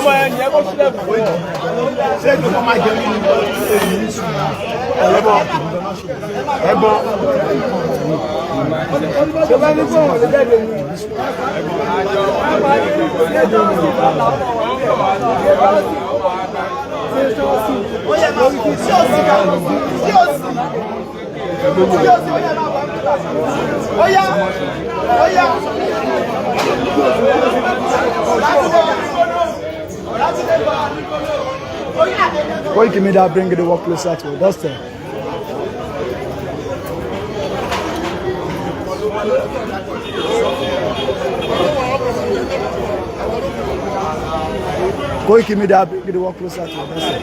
ọmọ ẹni ẹ kó sílẹ̀ fún ọ. ṣé ìjọba máa jẹ nínú ẹbọ ṣé bá ní fún ọ̀rẹ́ jáde ní. Koiki Media bring the work closer to your doorstep. Koiki Media bring the work closer to your doorstep.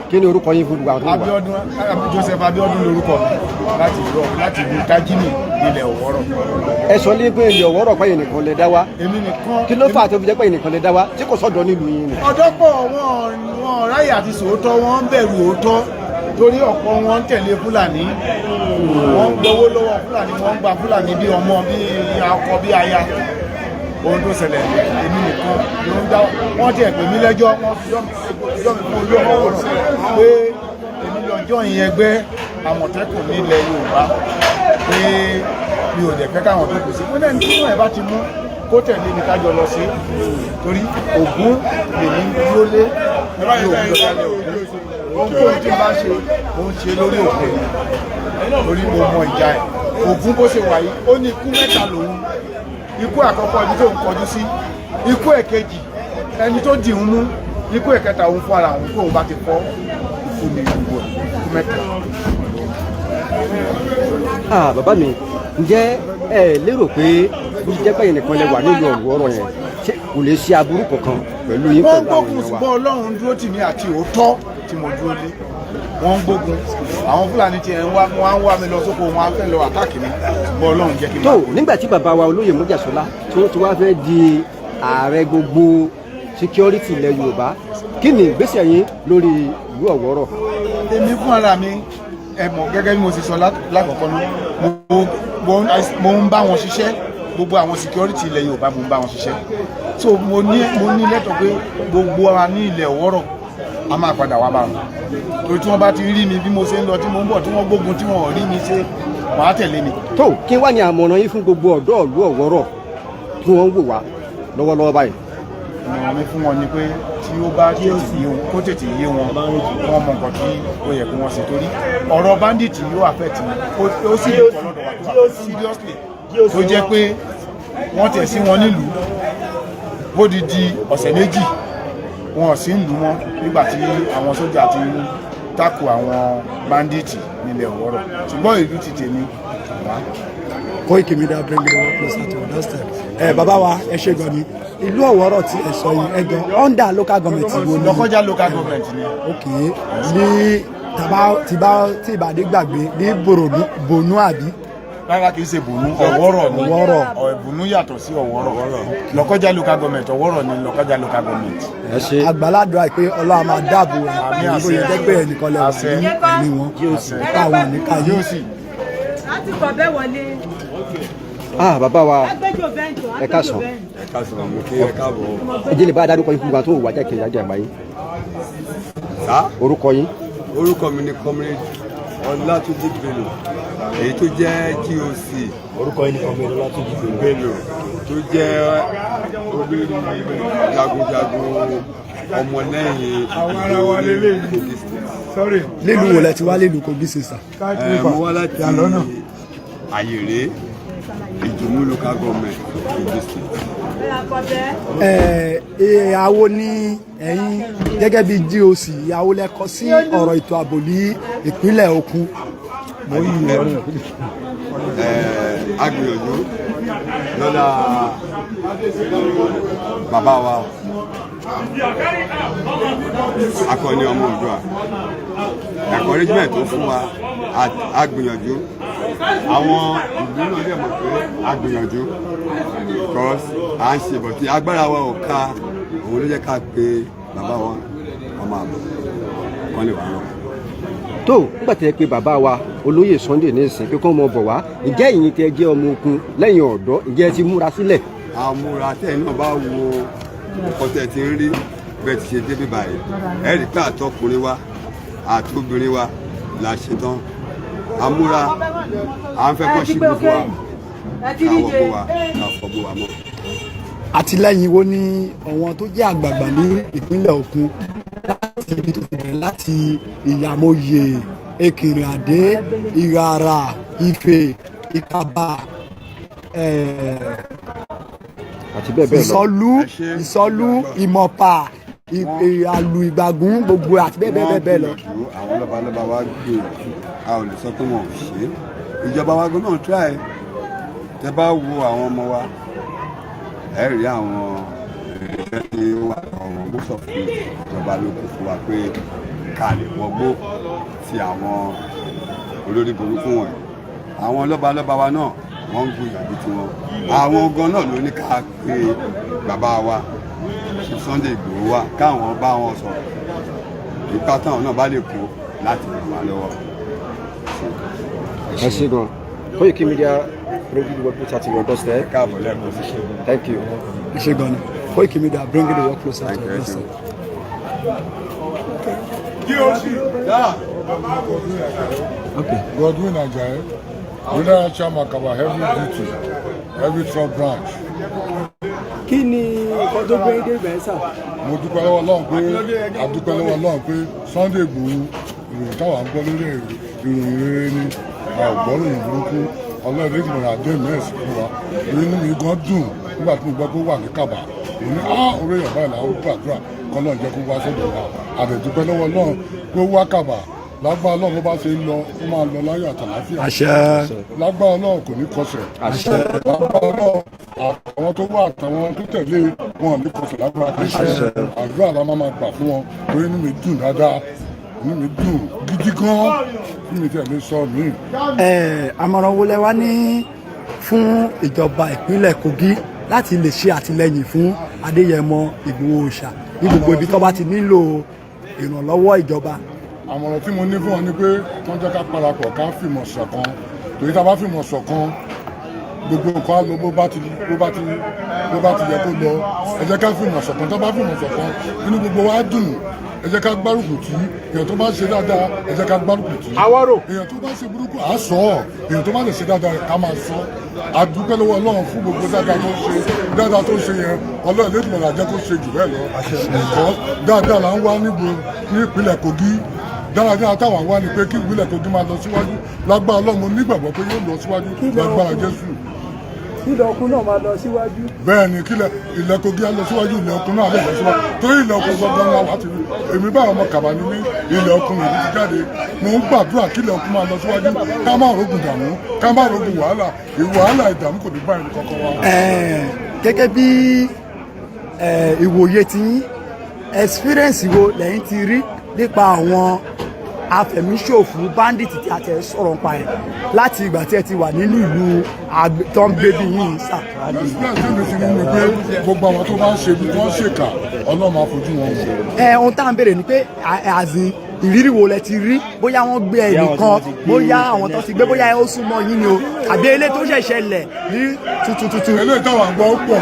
Kí ni orúkọ yín fún gbogbo àwọn tó wà? Abíọ́dún Joseph Abíọ́dún lórúkọ láti ìlú Tájímì ilẹ̀ Ọ̀wọ́rọ̀. Ẹ sọ lé pé ilẹ̀ Ọ̀wọ́rọ̀ pé ẹnìkan lè dá wá. Èmi nìkan. Kí ló fà tó fi jẹ́ pé ẹnìkan lè dá wá tí kò sọ́dọ̀ nílùú yín ni? Ọ̀dọ́ pọ̀ wọn ráyè àti sòótọ́, wọ́n ń bẹ̀rù òótọ́ torí ọ̀pọ̀ wọn ń tẹ̀lé Fúlàní. Wọ́n ń gbowó lọ́wọ́ Fúlàní, wọ́n ń gba Fúlàní bí ọmọ bí akọ bí aya. Ohun tó ṣẹlẹ̀ èmi nìkan ló ń dá wọ́n tiẹ̀ pè mí lẹ́jọ́ wọ́n fi jọ́ mi fún olú Ọ̀wọ́rọ̀ pé èmi lọ́jọ́ yìí ẹgbẹ́ Àmọ̀tẹ́kùn nílẹ̀ Yorùbá pé mi ò dẹ̀ fẹ́ káwọn tó kù sí. Wọ́n dẹ́ni tí wọ́n ẹ̀ bá ti mú kó tẹ̀lé mi kájọ lọ sí torí Ògún lèmi dúró lé ní Ògún lọ́dálẹ̀ Ògún ohun tó ń tí bá ṣe òun ṣe lórí òkè lórí mo mọ ìjà ẹ̀ Ògún bó ṣe wà yìí ó ní ikú mẹ́ta lòun ikú àkọ́kọ́ ibi tó ń kọjú sí ikú ẹ̀kejì ẹni tó dì ń mú ikú ẹ̀kẹta òun fún ara òun kóun bá ti fọ́ ikú ní ìlú ikú mẹ́ta. Bàbá mi ǹjẹ́ ẹ lérò pé bí jẹ́ pé ẹnìkan lè wà nílùú Ọ̀wọ́rọ̀ yẹn ṣé kò lè ṣe aburú kankan pẹ̀lú yín pẹ̀lú àwọn èèyàn wa? wọ́n gbógun ṣùgbọ́n Ọlọ́run dúró tì mí àti òótọ́ tí mo dúró lé wọ́n ń gbógun àwọn Fúlàní tiẹ̀ wọ́n á ń wá mi lọ sóko wọn á fẹ́ lọ àtàkì mi ṣùgbọ́n Ọlọ́run jẹ́ kí n máa tó nígbà tí bàbá wa olóyè Mújàsọ́lá tí wọ́n ti wá fẹ́ di ààrẹ gbogbo security ilẹ̀ Yorùbá kí ni ìgbésẹ̀ yín lórí ìlú Ọ̀wọ́rọ̀? èmi fún ara mi ẹ mọ̀ gẹ́gẹ́ bí mo ti sọ lákọ̀ọ́kọ́ náà mo ń bá wọn ṣiṣẹ́ gbogbo àwọn security ilẹ̀ Yorùbá mo ń bá wọn ṣiṣẹ́ so mo ní lẹ́tọ̀ọ́ pé gbogbo wa ní ilẹ̀ Ọ̀wọ́rọ̀ a máa padà wá bá wọn torí tí wọ́n bá ti rí mi bí mo ṣe ń lọ tí mo ń bọ̀ tí wọ́n gbógun tí wọ́n rí mi ṣe wọ́n á tẹ̀lé mi. tó kí wá ní àmọ̀ràn yín fún gbogbo ọ̀dọ́ ìlú Ọ̀wọ́rọ̀ tí wọ́n ń wò wá lọ́wọ́lọ́wọ́ báyìí? ìmọ̀ràn mi fún wọn ni pé tí ó bá kó tètè yé wọn wọ́n mọ nǹkan tí ó yẹ kí wọ́n ṣe torí ọ̀rọ̀ bandit yóò affect mi ó sì lè pọ̀ lọ́dọ̀ wa tó seriously tó jẹ́ pé wọ́n tẹ̀ sí wọn nílùú bó di ọ̀sẹ̀ méjì wọn ò sí ìlú wọn nígbà tí àwọn sójà ti tako àwọn bandit nílẹ̀ Ọ̀wọ́rọ̀ ṣùgbọ́n ìlú ti tèmi wá. Koiki Media bring the work closer to your doorstep. Bàbá wa ẹ ṣe gan ni ìlú Ọ̀wọ́rọ̀ tí ẹ sọ yìí ẹjọ under local government wo ni? Lọ́kọ́jà local government ni. ok ní tí ìbàdí gbàgbé ní Bònú àbí? rárá kìí ṣe Bònú Ọ̀wọ́rọ̀ ni Bònú yàtọ̀ sí Ọ̀wọ́rọ̀ Lọ́kọ́jà local government Ọ̀wọ́rọ̀ ni Lọ́kọ́jà local government. àgbàládùn àìpé Ọlọ́run máa dáàbò ẹ̀ bóyá jẹ́ pé ẹnìkan lè wà ní ẹ̀mí wọn nípa àwọn ìníkà yóò sì. láti kọ̀ bẹ́ẹ̀ wọlé. Bàbá wa ẹ káàsán ẹ jẹ́ lè bá a dárúkọ yín fún wa tó wà jákèjì àjẹ́ àgbáyé. orúkọ yín? orúkọ mi ni Comrade Ọlátúnjí Bello èyí tó jẹ́ GOC. orúkọ yín ni Comrade Ọlátúnjí Bello tó jẹ́ olórí jagunjagun ọmọlẹ́yìn lílù wo lẹ ti wá lílù Kogi sista? mo wá láti Ayèré Ìjòmú local government Kogi state. ìyàwó ní ẹ̀yin gẹ́gẹ́ bí GOC ìyàwó lẹ kọ sí ọ̀rọ̀ ètò ààbò ní ìpínlẹ̀ Òkun? agbìyànjú lọ́la bàbá wa akọni ọmọ Oòduà encouragement tó fún wa agbìyànjú àwọn ìlú náà dẹ̀ mọ̀ pé agbìyànjú because à ń ṣe bọ̀ tí agbára wa ò ká òun ló jẹ́ ká pé bàbá wa ọmọ àbọ̀ kan lè wà náà. tó nígbà tí ẹ pé bàbá wa olóyè Sunday ní ìsìn pé kó mọ bọ̀ wá ǹjẹ́ ìyìn tí ẹ jẹ́ ọmọ ogun lẹ́yìn ọ̀dọ́ ǹjẹ́ ẹ ti múra sílẹ̀ àmúra tẹ́yìn náà bá wo nǹkan tẹ́ ti ń rí bẹ́ẹ̀ ti ṣe débi báyìí ẹ rí pé àtọkùnrin wa àtobìnrin wa la ṣe tán àmúra à ń fẹ́ kọ́ sí gbogbo wa káwọ́ bó wa káfọ́ bó wa mọ́. àtìlẹ́yìn wo ni àwọn tó jẹ́ àgbààgbà ní ìpínlẹ̀ Ògùn láti ibi tó ti bẹ̀rẹ̀ láti Ìyàmóye Èkìrì Àdé Ìràrà Ifẹ̀ Ìkàbà àti bẹ́ẹ̀ bẹ́ẹ̀ lọ Ìsọlú Ìmọ̀pà Àlù Ìgbàgún gbogbo àti bẹ́ẹ̀ bẹ́ẹ̀ lọ. àwọn lọ́balọ́ba wa gbé a ò lè sọ pé wọn ò ṣe ìjọba wa gan náà try tẹ bá wo àwọn ọmọ wa ẹ rí àwọn ẹgbẹ́ tí ó wà ọ̀rọ̀ mọ́sọ̀ fún ìjọba ló kún fún wa pé ká lè wọgbó ti àwọn olórí burúkú wọn àwọn lọ́balọ́ba wa náà wọ́n ń gbìyànjú tiwọn àwọn gan náà ló ní ká pé bàbá wa Sunday Igboho wa káwọn bá wọn sọ̀rọ̀ ipa táwọn náà bá lè kó láti ràn wá lọ́wọ́. ẹ ṣé gan Koiki Media bring the work closer to your doorstep. káàbọ̀ lẹ́ẹ̀kan sí ṣe. Thank you. ẹ ṣé gan ni Koiki Media bring the work closer to your doorstep. Okay. Godwin Ajayi, General Chairman Kaba Heavy Duty, Heavy Truck Branch. kí ni nǹkan tó gbé dé bẹ́ẹ̀ sà. Mo dúpẹ́ lọ́wọ́ Ọlọ́run pé Sunday Igboho ìròyìn táwa ń gbọ́ lórí ìròyìn rere ni a ò gbọ́ lóyìn burúkú Ọlọ́run lè gbọ́n àdé mẹ́ẹ̀sì fún wa inú mi gan dùn nígbà tí mo gbọ́ pé ó wà ní Kaba mo ní orí ẹ̀yà báyìí làwọn gbàdúrà kọ́lọ́run jẹ́ kó wá sọ́dọ̀ wa àdẹ̀dúpẹ́ lọ́wọ́ Ọlọ́run pé ó wá Kaba lágbá Ọlọ́run bá ṣe ń lọ ó máa lọ láyọ̀ àtàláfíà. àṣẹ. lágbá Ọlọ́run kò ní kọsẹ̀. àṣẹ. lágbá Ọlọ́run àwọn tó wà àtàwọn tó tẹ̀lé wọn ní kọsẹ̀ lágbára Kristi. àdúrà la máa gbà fún wọn torí inú mi dùn dáadáa inú mi dùn gidi gan fún mi tẹ̀lé sọ mí. àmọ̀ràn wo lẹ wá ní fún ìjọba ìpínlẹ̀ Kogi láti lè ṣe àtìlẹ́yìn fún Adéyẹmọ Ìgbòho Òòṣà ní gbogbo ibi tó bá ti nílò ìrànlọ́wọ́ ìjọba. àmọ̀ràn tí mo ní fún wọn ni pé wọ́n jẹ́ ká parapọ̀ ká fìmọ̀ ṣọ̀kan torí tá a bá fìmọ̀ ṣọ̀kan gbogbo nǹkan á lọ bó bá ti yẹ kó lọ ẹ jẹ́ ká fìmọ̀ ṣọ̀kan tó bá fìmọ̀ ṣọ̀kan inú gbogbo wa dùn ẹ jẹ́ ká gbárùkù tì èèyàn tó bá ṣe dáadáa ẹ jẹ́ ká gbárùkù tì èèyàn tó bá ṣe burúkú à á sọ ọ́ èèyàn tó bá lè ṣe dáadáa ká máa sọ àdúpẹ́ lọ́wọ́ Ọlọ́run fún gbogbo dáadáa tó ṣe yẹn Ọlọ́run lè dùn àjẹ́ kó ṣe jù bẹ́ẹ̀ lọ ẹ̀kọ́ dáadáa là ń wá ní ìpínlẹ̀ Kogi dáadáa táwọn wá ni pé kí ìpínlẹ̀ Kogi máa lọ síwájú lágbára Ọlọ́run mo nígbàgbọ́ pé yóò lọ síwájú lágbára Jésù. ilẹ̀ Òkun náà máa lọ síwájú. bẹ́ẹ̀ ni kílẹ̀ ilẹ̀ Kogi á lọ síwájú ilẹ̀ Òkun náà lè lọ síwájú torí ilẹ̀ Òkun gbọ́ngàn la wà ti rí èmi bá ọmọ Kaba ní ní ilẹ̀ Òkun èmi ti jáde mo ń gbàdúrà kílẹ̀ Òkun máa lọ síwájú ká má rogun dààmú ká má rogun wàhálà ìdààmú kò ní bá ẹni kankan wa. gẹ́gẹ́ bí ìwòye tí experience wo lẹ́yìn ti rí nípa àwọn afẹ̀míṣòfò bandits tí a tẹ̀ sọ̀rọ̀ nípa ẹ̀ láti ìgbà tí ẹ ti wà nínú ìlú tó ń gbé bí yìí sà. experience mi ti ní ni pé gbogbo àwọn tó bá ń ṣe bí wọ́n ṣèkà Ọlọ́run máa fojú wọn wò. ohun tá à ń béèrè ni pé àzìn ìrírí wo lẹ ti rí bóyá wọ́n gbé ẹnìkan bóyá àwọn tó ti gbé bóyá ó súnmọ́ yín ni o àbí ilé tó ṣẹ̀ṣẹ̀ lẹ̀ ní tuntun. eléyìí táwọn àgbọ̀ ó pọ̀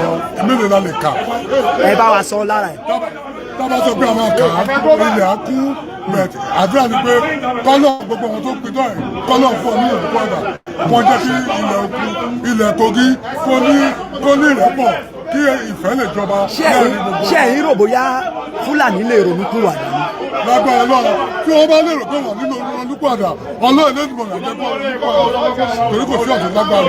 mélòó la lè kà. ẹ bá wa sọ lára ẹ̀. tábà sọ pé àwọn kà á ilẹ̀ á kú àdúrà ni pé kọ́lọ̀ gbogbo àwọn tó ń pidán ẹ̀ kọ́lọ̀ fún ọ ní òkú ọ̀dà wọ́n jẹ́ kí ilẹ̀ Kogi kó ní ìrẹ́pọ̀ kí ìfẹ́ lè jọba. ṣé ẹ̀yin rò bóyá Fúlàní lè ronú kú wàdà ni. lágbára Ọlọ́run tí wọ́n bá lérò pé wọ́n nílò olùkọ́dà Ọlọ́run lè dùn ọ̀nà torí kò sí ọ̀sẹ̀ lágbára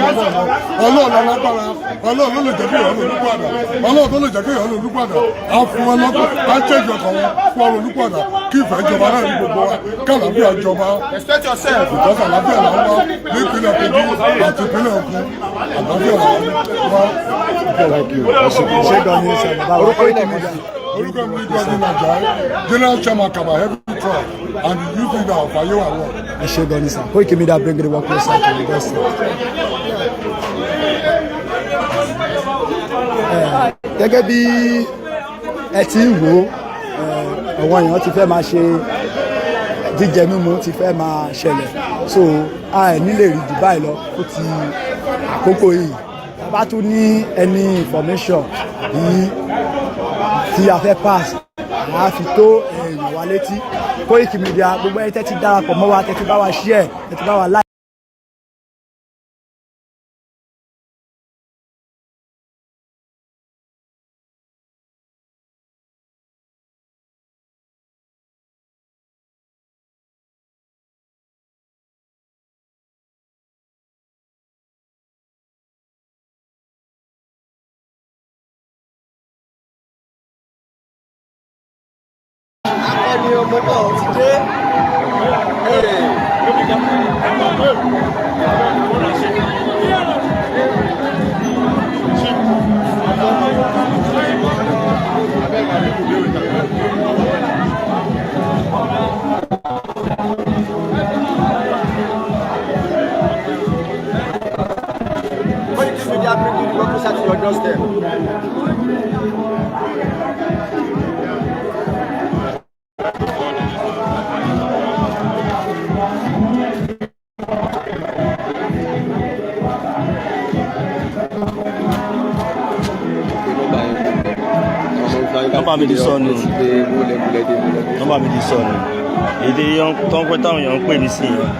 Ọlọ́run lágbára Ọlọ́run ló lè jẹ́ kí ìyọ́nù olùkọ́dà Ọlọ́run tó lè jẹ́ kí ìyọ́nù olùkọ́dà á fún wọn lọ́kọ̀ á tẹ̀jú ọkàn wọn fún ọ̀rọ̀ olùkọ́dà kí ìfẹ́ jọba náà ní gbogbo wa kálàbíà jọba ìtọ́sí àlàáfíà là ń wá ní ìpínlẹ̀ Kogi àti ìpínlẹ̀ Ògùn àlàáfíà là ń wá. ṣé gan ni sọ bàbá wa Koiki Media. orúkọ mi ní Godwin Ajayi General Chairman Kaba Heavy Truck and the youth leader of Ayewa Ward. ẹ ṣé gan ni sà Koiki Media bring the work closer to the doorstep. gẹ́gẹ́ bí ẹ ti ń wò àwọn èèyàn ti fẹ́ máa ṣe jíjẹ mímu ti fẹ́ máa ṣẹlẹ̀ so a ẹ̀ nílè rí jù báyìí lọ ó ti àkókò yìí bá tún ní any information yìí tí a fẹ́ pass a fi tó èèyàn wa létí Koiki Media gbogbo ẹ̀ tẹ́tí darapọ̀ mọ́ wa tẹ́tí bá wa share tẹ́tí bá wa like. Akọni ọmọ náà ti dé. Koiki Media bringing democracy to your doorstep. Nọ́mbà mi di sọnù. Nọ́mbà mi di sọnù. Èdè tó ń pẹ́ táwọn èèyàn ń pè mí sí yẹn.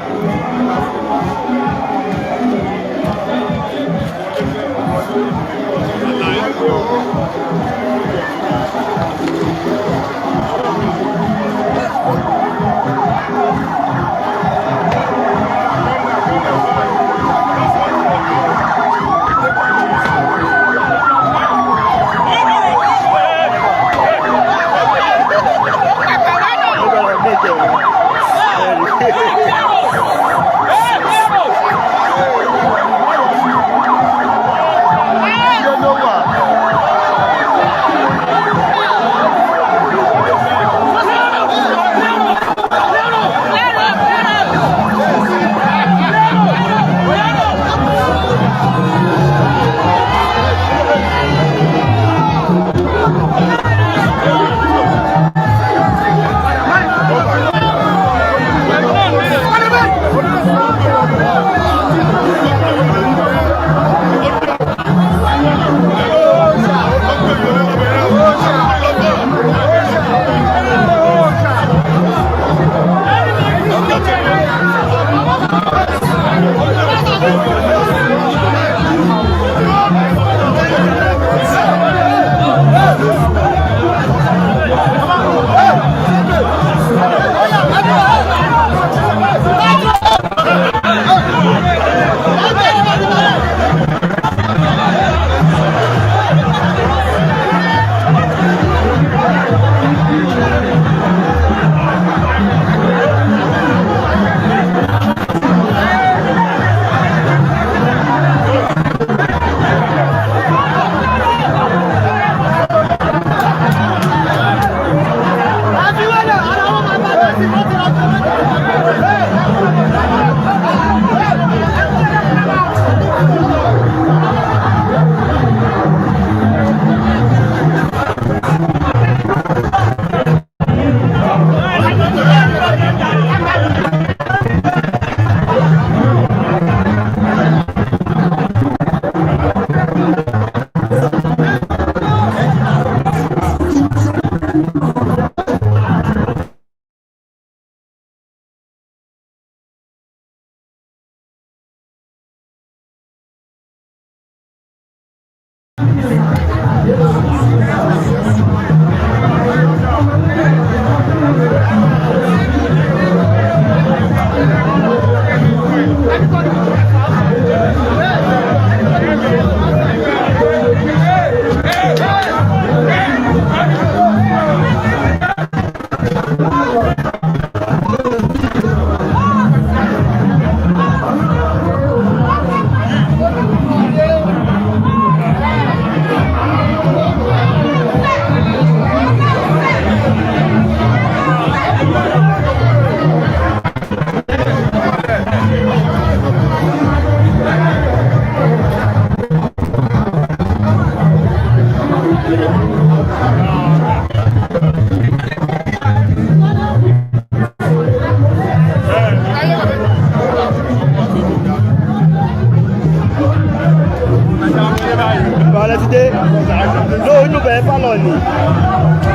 ló inú bẹ̀ẹ́ pálọ̀ ni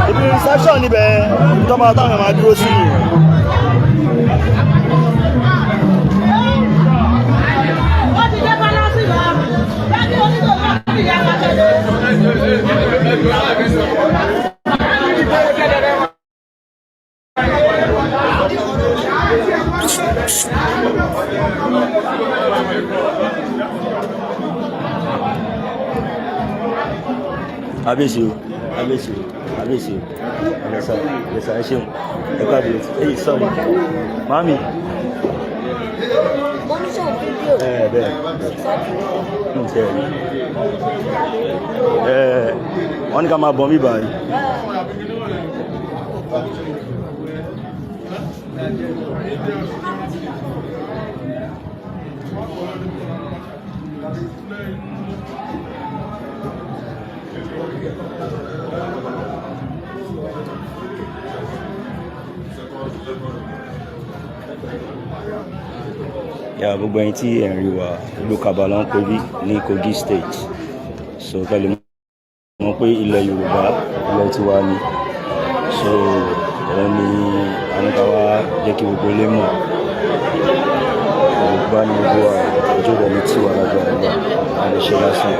ibi reception níbẹ̀ tọ́ba táwọn máa dúró sí ni. Abéṣe o, abéṣe o, abéṣe o, ẹ̀sà ẹ ṣeun, ẹ káàdì rẹ̀ èyí sọ̀rọ̀, mami. Bẹ́ẹ̀ wọ́n ní ká máa bọ̀ mí báyìí. Ya gbogbo ẹ̀yin tí ẹ̀ ń rí wa ìlú Kabala ń pè bí ní Kogi State, so kẹ́lẹ́ mọ̀ pé ilẹ̀ Yorùbá ilẹ̀ tiwa ni, so òun ni àníkàwá jẹ́ kí gbogbo ilé mọ̀ Yorùbá ní gbogbo wa ojú rẹ̀ ní tiwa lágbára lọ àlèṣe lásán.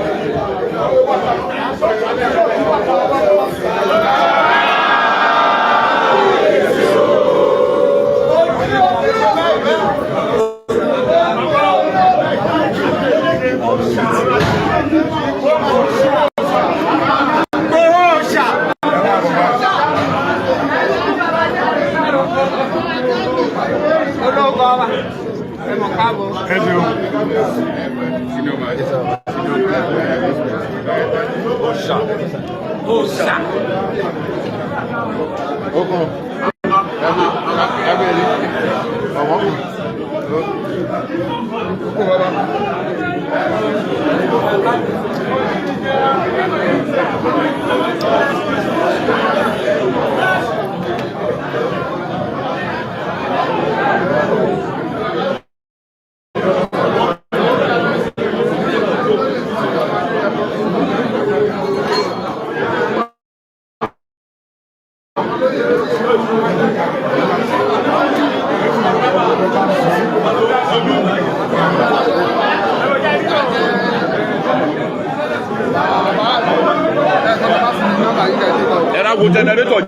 Era wo generator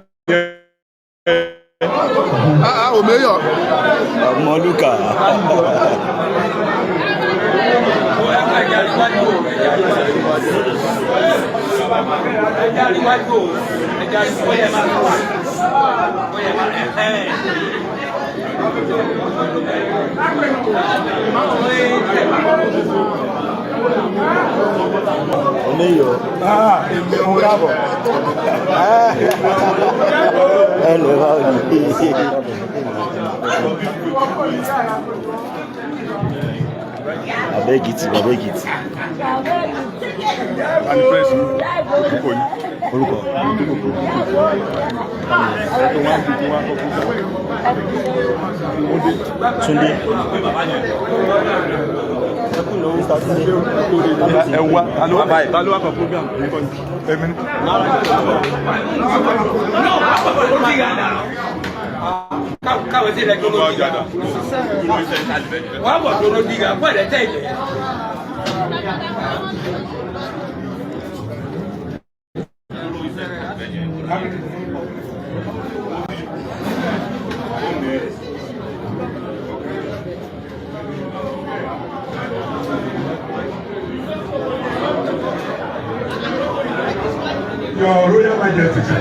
Omeyo. Moluka. Omeyo. Bravo. Hello, how are you? I beg it. Orúkọ. Túndé. ẹwà tálówà kan program èmi. káwé sí ilẹ̀ tó ló bí ga wọ́n bọ̀ tó ló bí ga fún ẹ̀rẹ́ tẹ̀lé. Your Royal Majesty.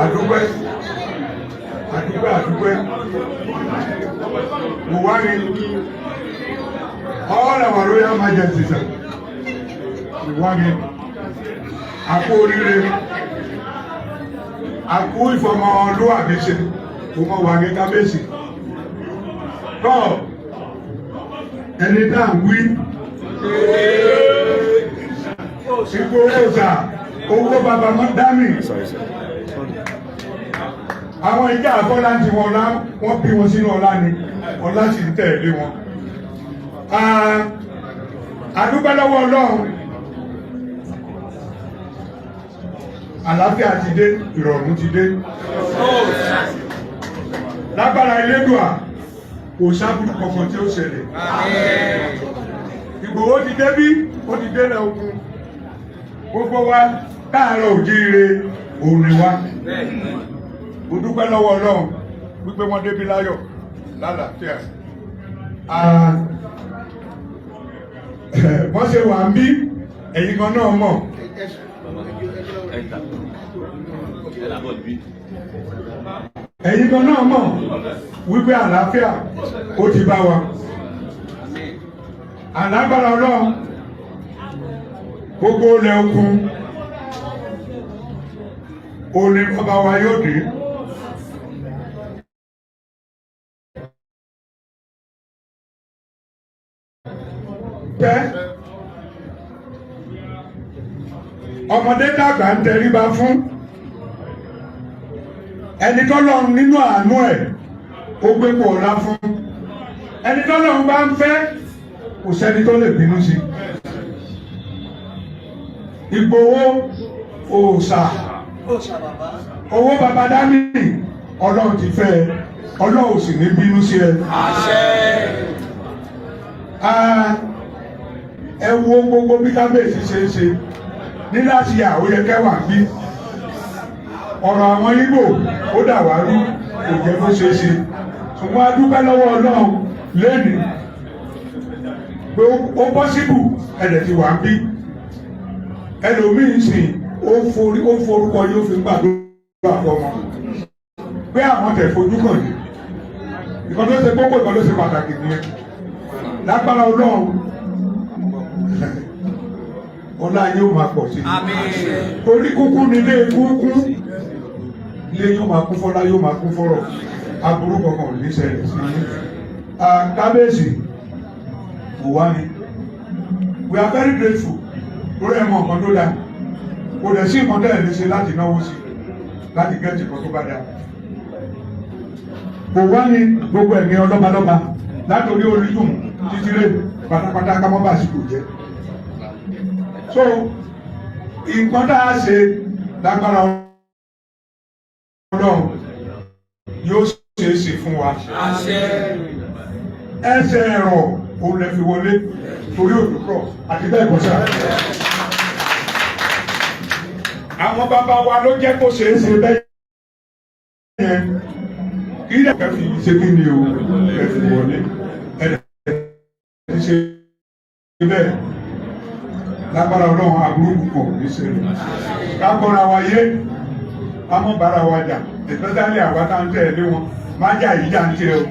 Adúpẹ́. Buhari, all our Royal Majesties, Buhari, àkú oríire, àkú ìfọmọ ọlúwàbí ṣe, ọmọ wà ní kábíyèsí. Tọ́ ẹni tá à ń wí. Ipò òòsà owó bàbá mọ́ dání. Àwọn ìjà àkọ́lá ti wọn ọlá, wọ́n bí wọn sínú ọlá ni, ọlá sì ń tẹ̀lé wọn. adúpẹ́ lọ́wọ́ Ọlọ́run àlàáfíà ti dé, ìrọ̀rùn ti dé, lágbára Elédùà kò sábùrù kankan tí ó ṣẹlẹ̀. Ìgbòho ti débí, ó ti délẹ̀ ogun, gbogbo wa káàárọ̀ òjíire òun ni wa. Mo dúpẹ́ lọ́wọ́ Ọlọ́run wípé wọ́n débí láyọ̀ lálàáfíà. Wọ́n ṣe wà ń bí ẹ̀yin kan náà mọ̀. Ẹ̀yin kan náà mọ̀ wípé àlàáfíà ó ti bá wa. Àlágbára Ọlọ́run gbogbo ilẹ̀ okun òní bàbá wa yóò dé. Pẹ́ ọmọdé dàgbà ń tẹríba fún ẹni tọ́lọ́run nínú àánú ẹ̀ ó gbé pò ọ̀la fún ẹni tọ́lọ́run bá ń fẹ́ kò sẹ́ni tó lè bínú sí. Ìgbòho òòṣà owó baba dání Ọlọ́run ti fẹ́ Ọlọ́run sì ní bínú sí ẹ. Ẹ wo gbogbo bí kábíyèsí ṣe é ṣe ní láti àwòyẹ kẹwàá bí ọ̀rọ̀ àwọn Ìgbò ó dà wá rú kò jẹ́ bó ṣe é ṣe, ṣùgbọ́n a dúpẹ́ lọ́wọ́ Ọlọ́run lẹ́nìí pé ó pọ́síbù ẹ̀dẹ̀ ti wà ń bí ẹlòmíín sìn ó forúkọ yóò fi gbàdúrà fọmọ pé àwọn tẹ̀ fojú kàn ní ìkan tó ṣe kókó ìkan tó ṣe pàtàkì nìyẹn. Lágbára Ọlọ́run ọlá yóò máa pọ̀ sí i torí kúkú nílé kúkú ilé yóò máa kún fọ́lá yóò máa kún fọ́rọ̀ aburú kankan ò ní ṣẹlẹ̀ sí i. Kábíyèsí kò wá ní we are very grateful lórí ẹ̀mọ́ nǹkan tó dáa kò dẹ̀ sí nǹkan tẹ́lẹ̀ lè ṣe láti náwó sí láti gẹ́ẹ̀tì kan tó bá dáa. Kò wá ní gbogbo ẹ̀mí ọlọ́balọ́ba látòrí orídùn títí rè pátápátá kámọ́ bá àsìkò jẹ́. So nǹkan tá a ṣe lágbára Ọlọ́run yóò ṣe é ṣe fún wa. Ẹsẹ̀ ẹ̀rọ òun lè fi wọlé torí òdòdó àti bẹ́ẹ̀ kọ́ sáà. Àwọn bàbá wa ló jẹ́ kó ṣe é ṣe bẹ́ẹ̀ yẹn kí ilé ẹ̀kẹ́ fi ṣe kí ni o ẹ fi wọlé ẹ̀rẹ̀ ti ṣe bẹ́ẹ̀ lágbára Ọlọ́run aburú kò ní ṣẹlẹ̀. Kákọ́ra wa yé kámọ́ bára wa jà especially àwa tá ń tẹ̀lé wọn má jà yìí jà ń tẹ̀ o.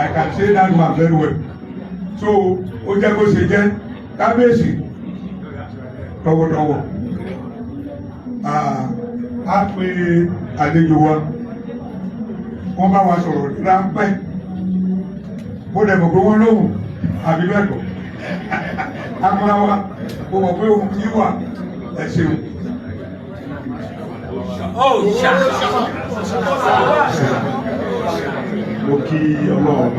I can say that one very well. So ó jẹ́ kó ṣe jẹ́ kábíyèsí tọwọ́tọwọ́ a pe àlejò wa wọ́n bá wa sọ̀rọ̀ ráńpẹ́ bó dẹ̀ mọ̀ pé wọ́n lóhùn àbí bẹ́ẹ̀ kọ́ amúra wa kò mọ̀ pé ohun tí wà ẹ ṣeun. Mo kí Ọlọ́run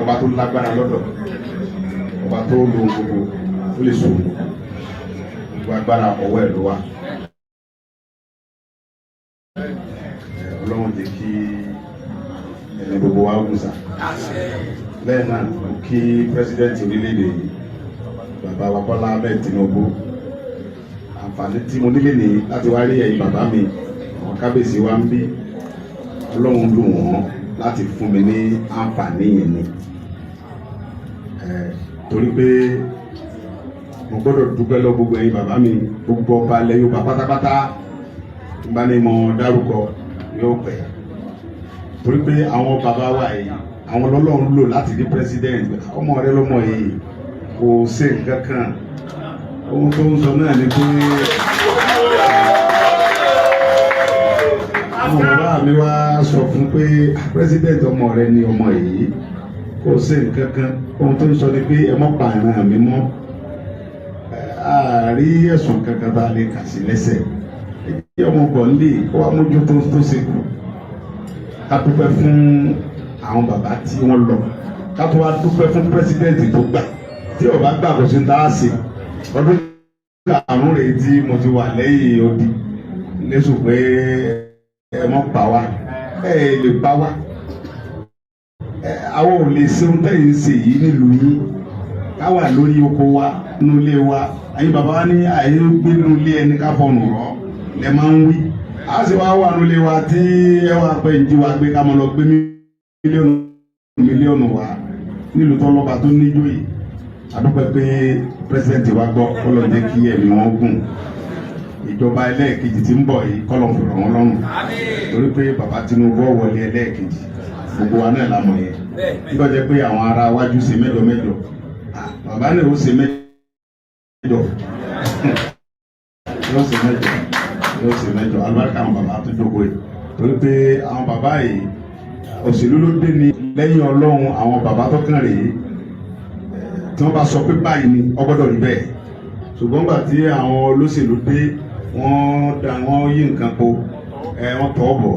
ọba tó lágbára lọ́dọ̀ ọba tó lo gbogbo ó lè sùn gbogbo agbára ọwọ́ ẹ̀ ló wà. Ọlọ́run jẹ́ kí ẹni gbogbo wa gùn sá. Lẹ́yìn náà mo kí pírẹsidẹ́ǹtì orílẹ̀-èdè bàbá wa Bọ́lá Ahmed Tinubu. Àǹfààní tí mo nílé ní láti wá rí ẹ̀yin bàbá mi àwọn kábíyèsí wa ń bí Ọlọ́run lò wọ́n láti fún mi ní àǹfààní yẹn ni torí pé mo gbọ́dọ̀ dúpẹ́ lọ gbogbo ẹ̀yin bàbá mi gbogbo ọba ilẹ̀ Yorùbá pátápátá bá ní mo dárúkọ yóò pẹ́ torí pé àwọn bàbá wa yìí àwọn lọ́lọ́run lò láti di president ọmọ rẹ lọ́mọ yìí kò ṣe nǹkan kan ohun tó ń sọ náà ni pé àwọn bàbá mi wá sọ fún pé president ọmọ rẹ ni ọmọ yìí kò ṣe nǹkan kan ohun tó ń sọ ni pé ẹ mọ́ pààrọ̀ mi mọ́ àárí ẹ̀sùn kankan bá lè kà sí lẹ́sẹ̀ ẹ̀jẹ̀ ọmọ bọ̀ǹlì kó wá mójútó tó ṣe kù ká dúpẹ́ fún àwọn bàbá tí wọ́n lọ ká tó wá dúpẹ́ fún pírẹsidẹ́ǹtì tó gbà tí ò bá gbà kó sí tá a ṣe ọdún karùn-ún rèé tí mo ti wà lẹ́yìn odi lẹ́sùn pé ẹ mọ́ pa wá ẹ lè pa wá àwọn ò lè ṣe ohun tẹ́yìn ṣe yìí nílùú yín ká wà lórí oko wa nínú ilé wa àyè bàbá wa ní àyè gbé nínú ilé ẹni ká fọnù rọ lẹ máa ń wí a sì wá wà nínú ilé wa tí ẹ wà pé ìdí wa gbé ká mọ lọ gbé mílíọ̀nù wa nílùú tó lọ́ba tó níjó yìí adúpẹ́ pé pírẹsidẹ́ǹtì wa gbọ́ kó lọ jẹ́ kí ẹ̀mí wọn gùn ìjọba ẹlẹ́ẹ̀kejì tí ń bọ̀ yìí kọ́ lọ fi rọ̀ wọ́n lọ́rùn torí pé bàbá Tinubu wọlé ẹlẹ́ẹ̀kejì gbogbo wa náà lámọ̀ yẹn nígbà jẹ́ pé àwọn ará wájú ṣe mẹ́jọ bàbá náà ó ṣe mẹ́jọ yóò ṣe mẹ́jọ alùbáríkà àwọn bàbá tó jókòó yìí torí pé àwọn bàbá yìí òṣèlú ló dé ní lẹ́yìn Ọlọ́run àwọn bàbá tó kàn rèé tí wọ́n bá sọ pé báyìí ni ọgbọ́dọ̀ rí bẹ́ẹ̀ ṣùgbọ́n gbà tí àwọn olóṣèlú dé wọ́n yí nǹkan po wọ́n tọ́ bọ̀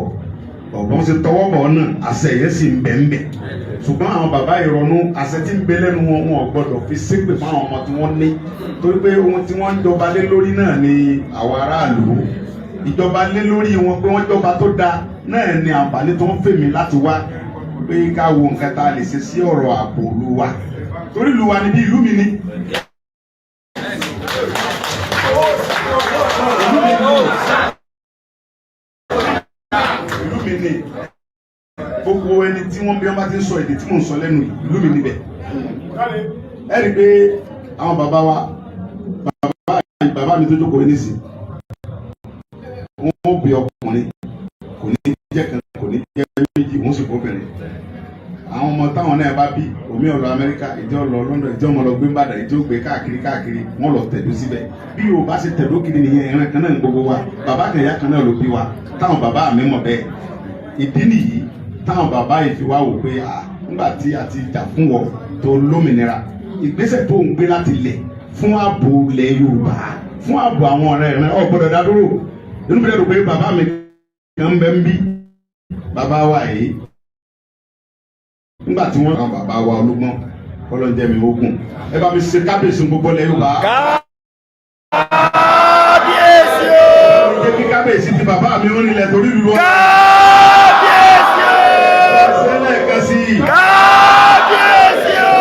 ọ̀gbọ́n ṣe tọwọ́ bọ̀ náà àṣẹ yẹn sì ń bẹ̀ ń bẹ̀ ṣùgbọ́n àwọn bàbá ìrọ̀nù àṣẹ tí ń bẹ lẹ́nu wọn gbọ́dọ̀ fi ṣépè fún àwọn ọmọ tí wọ́n ní torí pé ohun tí wọ́n ń jọba lé lórí náà ni àwọn aráàlú ìjọba lé lórí wọn pé wọ́n jọba tó dáa náà ni àǹfààní tó ń fèmí láti wá pé ká wo nǹkan tá a lè ṣe sí ọ̀rọ̀ ààbò ìlú wa torí ìlú wa ni bí ìlú mi ni. ìlú mi ni gbogbo ẹni tí wọ́n bí wọ́n bá ti ń sọ èdè tí mò ń sọ lẹ́nu ìlú mi níbẹ̀. ẹ rí i pé àwọn bàbá wa bàbá mi tó jókòó yìí nísìnyí wọ́n bí ọkùnrin kò ní jẹ́ kan kò ní jẹ́ méjì wọ́n sì kó bẹ̀rẹ̀ àwọn ọmọ táwọn náà bá bí omi ọ̀lọ́ Amẹ́ríkà ìjọ lọ London ìjọ ọmọ lọ gbé Ìbàdàn ìjọ gbé káàkiri wọ́n lọ tẹ̀dó síbẹ̀ bí o bá ṣe tẹ̀dó kiri nìyẹn ìran kan náà ní gbogbo wa bàbá kan ìyá kan náà ló bí wa táwọn bàbá mi mọ̀ bẹ́ẹ̀ ìdí nìyí táwọn bàbá yìí fi wá wò pé nígbà tí a ti jà fún wọn tó lómìnira ìgbésẹ̀ tó ń gbé láti lẹ̀ fún ààbò ilẹ̀ Yorùbá fún ààbò àwọn ọ̀rẹ́ rẹ̀ ọ̀gbọ́dọ̀ dádúró nínú bí lẹ́rù pé bàbá mi kan bẹ́ ń bí bàbá wa yìí nígbà tí wọ́n kàn bàbá wa Olúgbọ́n kọ́lọ́njẹ́ mi ogun ẹ bá mi ṣe kábíyèsí gbogbo lẹ́yìn Yorùbá. kábíyèsí o. ìjẹ́ kí kábíyèsí ti bàbá mi ó nílẹ̀ torí ìlú wa. kábíyèsí o. ṣẹlẹ̀ kan sí i. kábíyèsí o.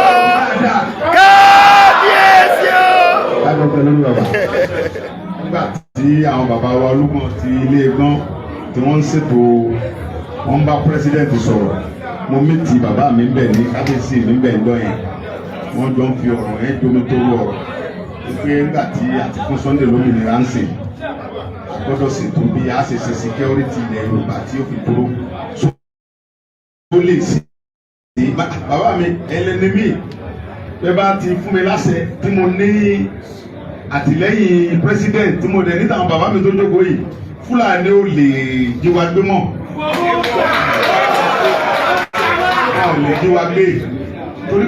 kábíyèsí o. kábíyèsí o. nígbà tí àwọn bàbá wa Olúgbọ́n ti ilé ẹ̀gbọ́n tí wọ́n ń ṣètò wọ́n bá pírẹsidẹ́ǹtì sọ̀rọ̀ mo mí ti bàbá mi bẹ̀ ní kábíyèsí mi bẹ̀ ńlọ yẹn wọ́n jọ ń fi ọ̀rọ̀ yẹn domi tó ọ̀rọ̀ wípé nígbà tí àti fún Sunday lómìnira ń sìn àgbọ́dọ̀ ṣètò bí a ṣe ṣe security ilẹ̀ Yorùbá tí ó fi dúró tó lè sí bàbá mi ẹlẹ́ni mi bẹ́ẹ̀ bá ti fún mi láṣẹ tí mo ní àtìlẹ́yìn president tí mo dẹ̀ níta àwọn bàbá mi tó jókòó yìí Fúlàní ò lè jí wa gbé mọ́ ò lè jí wa gbé torí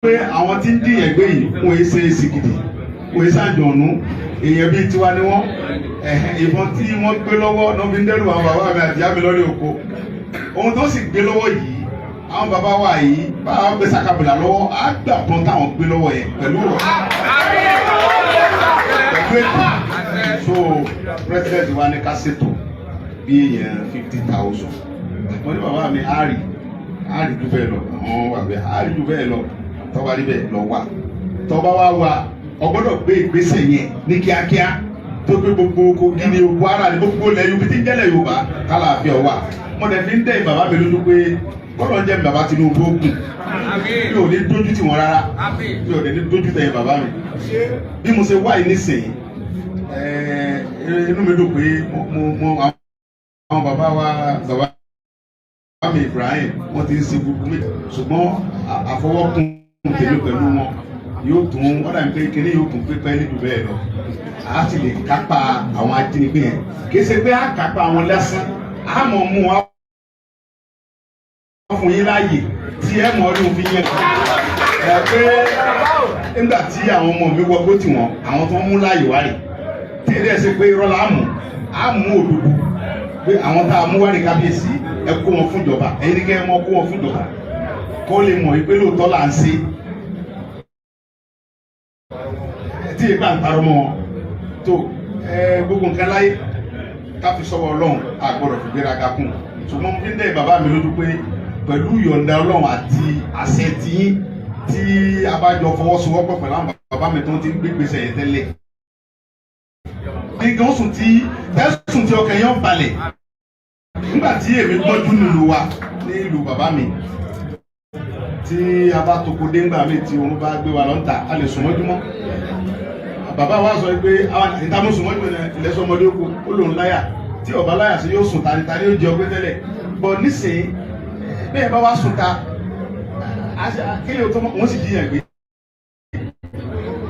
pé àwọn tí ń dìyàn gbé yìí wọ́n ṣe é sìgìdì wọ́n ṣe àjọ̀nù èèyàn bíi tiwa ni wọ́n ìbọn tí wọ́n gbé lọ́wọ́ náà fi ń dẹ́rù àwọn bàbá mi àti ìyá mi lórí oko ohun tó sì gbé lọ́wọ́ yìí àwọn bàbá wa yìí bá wọn gbé sakabìlà lọ́wọ́ á gbà tán táwọn gbé lọ́wọ́ yẹn pẹ̀lú rọ̀ so president wa ní ká ṣètò bí èèyàn 50,000 wọ́n ní bàbá mi á rí jù bẹ́ẹ̀ lọ àwọn wà bẹ́ẹ̀ á rí jù bẹ́ẹ̀ lọ tọ́ba rí bẹ́ẹ̀ lọ wà tọ́ba wa wà ọgbọ́dọ̀ gbé ìgbésẹ̀ yẹn ní kíákíá tó gbé gbogbo Kogi ní Kwara ní gbogbo ilẹ̀ Yorùbá tí ń jẹ́lẹ̀ Yorùbá kálàáfíà wà mo dẹ̀ fi ń dẹ́ bàbá mi lójú pé kọ́lọ́ jẹ́ bàbá Tinubu ogun mi ò ní dójú tì wọ́n rárá mi ò ní dójú tẹ̀yìn bàbá mi bí mo ṣe wá yìí nísìnyí inú mi dùn pé mo àwọn bàbá wa bàbá mi Ibrahim wọ́n ti ń ṣe gbogbo mi ṣùgbọ́n àfọwọ́kùn tèmi pẹ̀lú wọn yóò tún wọ́n dà ní pé kíní yóò tún pépé nídùú bẹ́ẹ̀ lọ a sì lè kápá àwọn ajínigbé yẹn kì í ṣe pé a kápá àwọn lẹ́sìn a mọ̀ mú wa fún yín láàyè tí ẹ mọ̀ ọdún fi yẹn pé nígbà tí àwọn ọmọ mi wọgbó tì wọ́n àwọn tó ń mú láàyè wá rè tí ilé ẹ̀ ṣe pé irọ́ la á mú òdodo pé àwọn tá a mú wá rè kábíyèsí ẹ kó wọn fún ìjọba ẹ̀yin ní kẹ́ ẹ mọ́ kó wọn fún ìjọba kó lè mọ̀ pé lóòótọ́ là ń ṣe tí ìgbà ń parọ́ mọ́ wọn tó gbogbo nǹkan láyé ká fi sọ́wọ́ ọlọ́run àgbọ̀dọ̀ fi gbéraga kún ṣùgbọ́n mo fi ń dẹ́ bàbá mi lójú pé pẹ̀lú ìyọ̀ǹda ọlọ́run àti àṣẹ tiyín tí a bá jọ fọwọ́sowọ́pọ̀ pẹ̀lú àwọn bàbá mi tó ti ń gbégbèsè yẹn tẹ́lẹ̀ nǹkan sùn tí ọkàn yẹn ń balẹ̀ nígbà tí èmi gbọ́jú nílùú wa ní ìlú bàbá mi tí a bá toko dé ńgbà mi tí òun bá gbé wa lọ́ntà a lè sùn mọ́júmọ́ bàbá wa sọ pé ìtàmú sùn mọ́jú ilẹ̀ sọmọdé oko ó lòun láyà tí ọba láyà sí yóò sùn tani yóò jẹ ọgbẹ́ tẹ́lẹ̀ bọ̀ nísìnyí bẹ́ẹ̀ bá wá sùn ta kílè tó wọ́n sì jíyàn gbé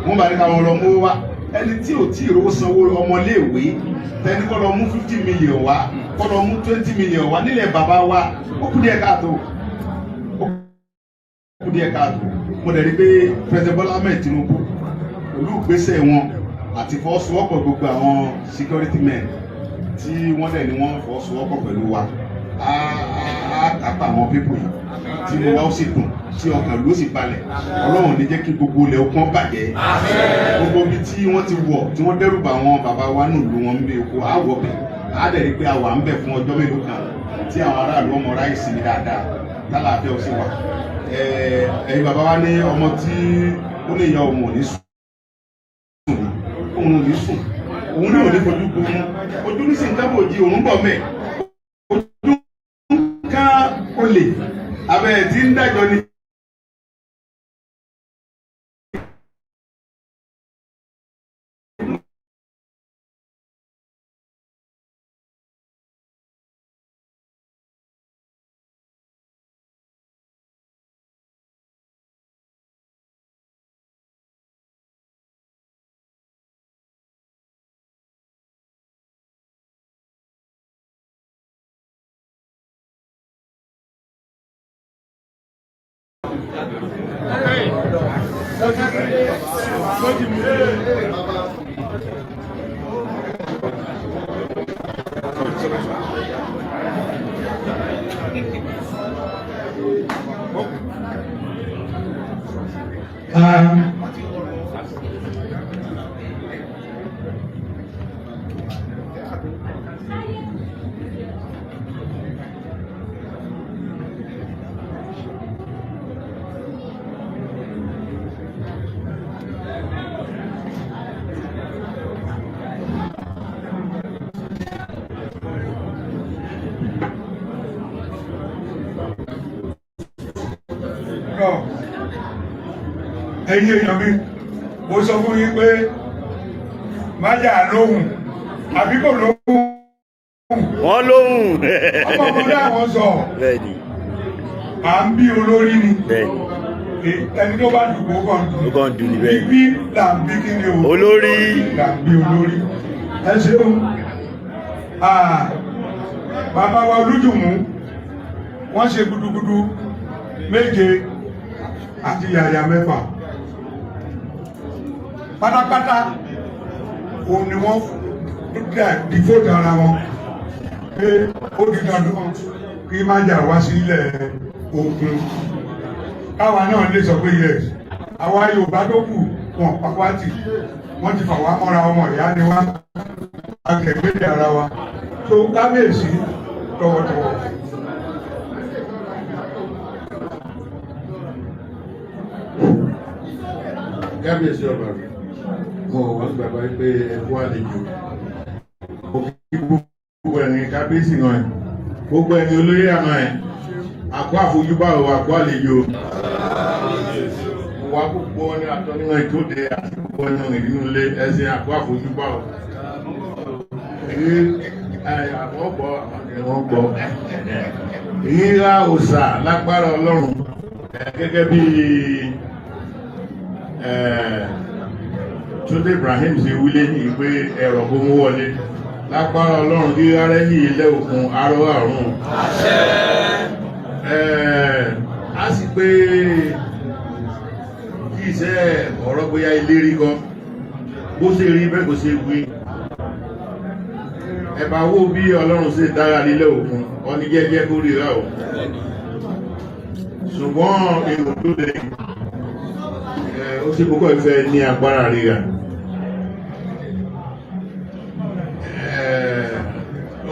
wọ́n bá ní káwọn lọ mú wá ẹni tí ò tí ìrówó sanwó ọmọléèwé tẹni kọ́ lọ mú 50 million wá kọ́ lọ mú 20 million wá nílẹ̀ bàbá wa ó kú díẹ̀ káàtó mo dẹ̀ rí pé President Bola Ahmed Tinubu pẹ̀lú ìgbésẹ̀ wọn àti fọwọ́sowọ́pọ̀ gbogbo àwọn security men tí wọ́n dẹ̀ ni wọ́n fọwọ́sowọ́pọ̀ pẹ̀lú wa á kápá àwọn pípò yìí tí mo wá ó sì dùn tí ọkàn ló sì balẹ̀ ọlọ́run ní jẹ́ kí gbogbo ilẹ̀ ọkàn bàjẹ́ gbogbo ibi tí wọ́n ti wọ̀ tí wọ́n dẹ́rù bà wọn bàbá wa nílùú wọn níbi oko àwọ̀ bẹ̀ á dẹ̀ rí pé a wà ń bẹ̀ fún ọjọ́ mélòó kan tí àwọn aráàlú ọmọ ráyè sí mi dáadáa tálàáfíà ó sì wà ẹ̀yin bàbá wa ní ọmọ tí ó lè yọ òun ò ní sùn òun ò ní sùn òun náà ò ní fojú gbóhùn ojú ní sì ń dábò jí òun bọ̀ mẹ́ ojú ká olè abẹ́ tí ń dájọ́ ni. ẹ̀yin èèyàn mi mo sọ fún yín pé májà lóhùn àbí kò lóhùn wọ́n lóhùn ọmọkùnrin àwọn sọ à ń bí olórí ni ẹni tó bá dùgbò kàn dùn bíbí là ń bí kí ni o olórí là ń bí olórí ẹ ṣeun bàbá wa Olújùmú wọ́n ṣe gudugudu méje àti yàyà mẹ́fà pátápátá òun ni wọ́n dìfóòtì ara wọn pé ó di dandan kí májà wá sílẹ̀ Ògùn káwa náà lè sọ pé yes àwa Yorùbá tó kù wọn pàpàtì wọ́n ti fà wá mọ́ra ọmọ ìyá ni wá akẹgbẹ́dẹ ara wa tó kábíyèsí tọwọ́tọwọ́. kábíyèsí ọba rẹ mo wọ́n gbàgbọ́ pé ẹ̀kú àlejò mo kí gbogbo ẹ̀yin kábíyèsí náà gbogbo ẹ̀yin olóyè àná ẹ̀ àkó àfojúbà ò àkó àlejò mo wá gbogbo ní àtọ́níwọ̀n ìtòdè àti gbogbo ẹ̀yàn ìrìnnú ilé ẹ̀sìn àkó àfojúbà ò àwọn gbọ́ àwọn gbọ́ ìyíra òòṣà lágbára Ọlọ́run gẹ́gẹ́ bí Túndé Ibrahim ṣe wílé ní pé ẹ̀rọ kó mú wọlé lágbára Ọlọ́run kí rárẹ́ ní ilé òkun arọ́ àrùn a sì pé kí iṣẹ́ ọ̀rọ̀ bóyá ilé rí gan bó ṣe rí bẹ́ẹ̀ kó ṣe wí ẹ̀bà wo bí Ọlọ́run ṣe dára nílé òkun ọní jẹ́jẹ́ kó ríra o ṣùgbọ́n èrò tó lè ó tí mo kọ́ fẹ́ ní agbára ríra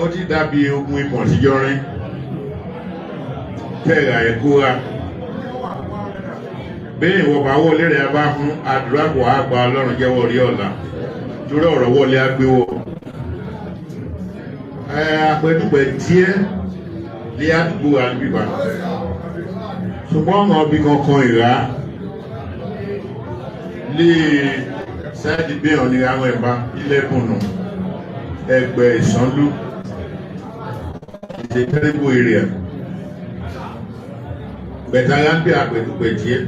ó ti dàbí ogun ìmọ̀ síjọ́ rí tẹ́ra ẹ̀kúra bẹ́ẹ̀ ìwọ bá wọlé rẹ̀ bá fún àdúrà kò á gba ọlọ́run jẹ́wọ́ rí ọ̀la torí ọ̀rọ̀ wọlé agbéwọ̀ àpẹẹdùpẹ̀ díẹ̀ lé àdúgbò àlùbíbà ṣùgbọ́n ọmọ bí kankan ìrá lè sáàdì bẹ́ẹ̀ ní àwọn ẹ̀bá ilẹ̀kùnù ẹgbẹ́ ìsànlú ìṣe tẹ́lẹ̀bù èrè bẹ̀tàrà ń bí àpẹẹdùpẹ̀ díẹ̀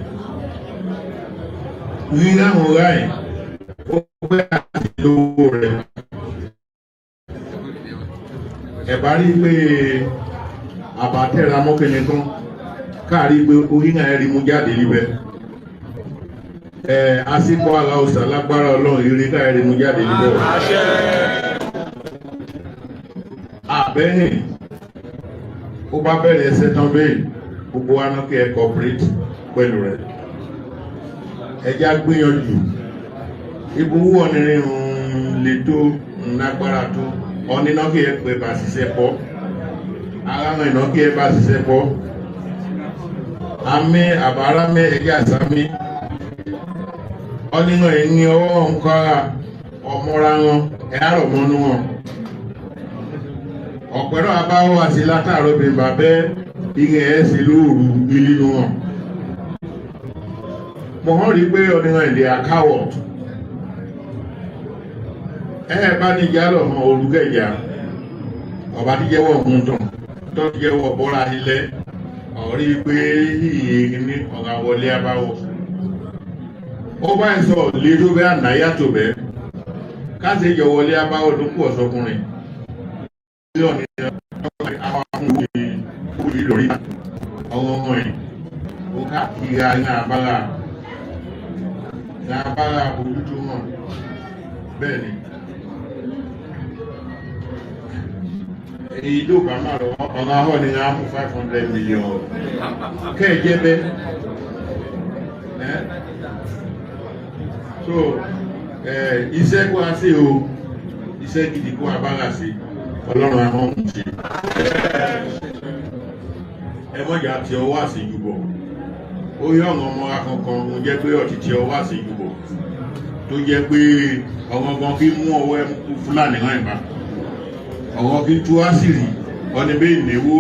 rí àwọn ráì ó pẹ́ àti lówó rẹ̀ ẹ̀bá rí pé àbátẹ́ra mọ́kànlẹ̀ kan káàrí pé orí náà ẹ̀rí mú jáde níbẹ̀ àsìkò aláwòsàn lágbára ọlọ́run ìrí káàrí mú jáde níbẹ̀ àbẹ́yìn ó bá bẹ̀rẹ̀ ẹsẹ̀ tán bẹ́ẹ̀ gbogbo wa náà kí ẹ cooperate pẹ̀lú rẹ̀ ẹjá gbìyànjú ibùwú ọ̀nìrin lè tó lágbára tó ọ̀nìnà kí ẹ pè bá ṣiṣẹ́ pọ̀ aláwọn ìná kí ẹ bá ṣiṣẹ́ pọ̀ àmì àbárámẹ ẹgbẹ́ àsámi ọ̀nìnà ẹ̀yìn ọwọ́ nǹkan ọmọra wọn ẹ̀yàrọ̀ mọ́nú wọn ọ̀pẹ̀rọ̀ abáwọ̀ àti látàrọ̀ bí bàbẹ́ ìyẹn ẹ̀ sí lóòrù ìlú wọn mo hàn rí pé ọ̀nìnà ilẹ̀ àkáwọ̀ bá ní ìjà lọ hàn olùkẹ́jà ọba tí jẹ́wọ́ ọ̀hún tán tó jẹ́wọ́ bọ́ra ilẹ̀ ọ̀rí pé yìí ní ọ̀gá wọlé abáwọ̀ ó bá ń sọ lè tó bẹ́ ànáyà tó bẹ́ káṣe jọ wọlé abáwọ̀ tó kú ọ̀sọ́kùnrin mílíọ̀nù àwọn akúnwé lórí ọmọ ọmọ ẹ̀ ó káàkiri ní abára ojútó hàn bẹ́ẹ̀ ni èyí ló bá máa lọ ọ̀nà ahọ́ ni a mú 500 million kẹ́ẹ̀jẹ́ bẹ́ so iṣẹ́ kó a sí o iṣẹ́ gidi kó a bá rà sí ọlọ́run ahọ́n mú sí ẹmọ́jà tí ọ wá sí jùbọ̀ ó yọ ọ̀nà ọmọ akọ̀kan mo jẹ́ pé ọ̀tí tí ọ wá sí jùbọ̀ tó jẹ́ pé ọmọgan kí mú ọwọ́ ẹmú fúlàní náà ìbá ọwọ́ kí tú á sì rí ọni bẹ́ ìnáwó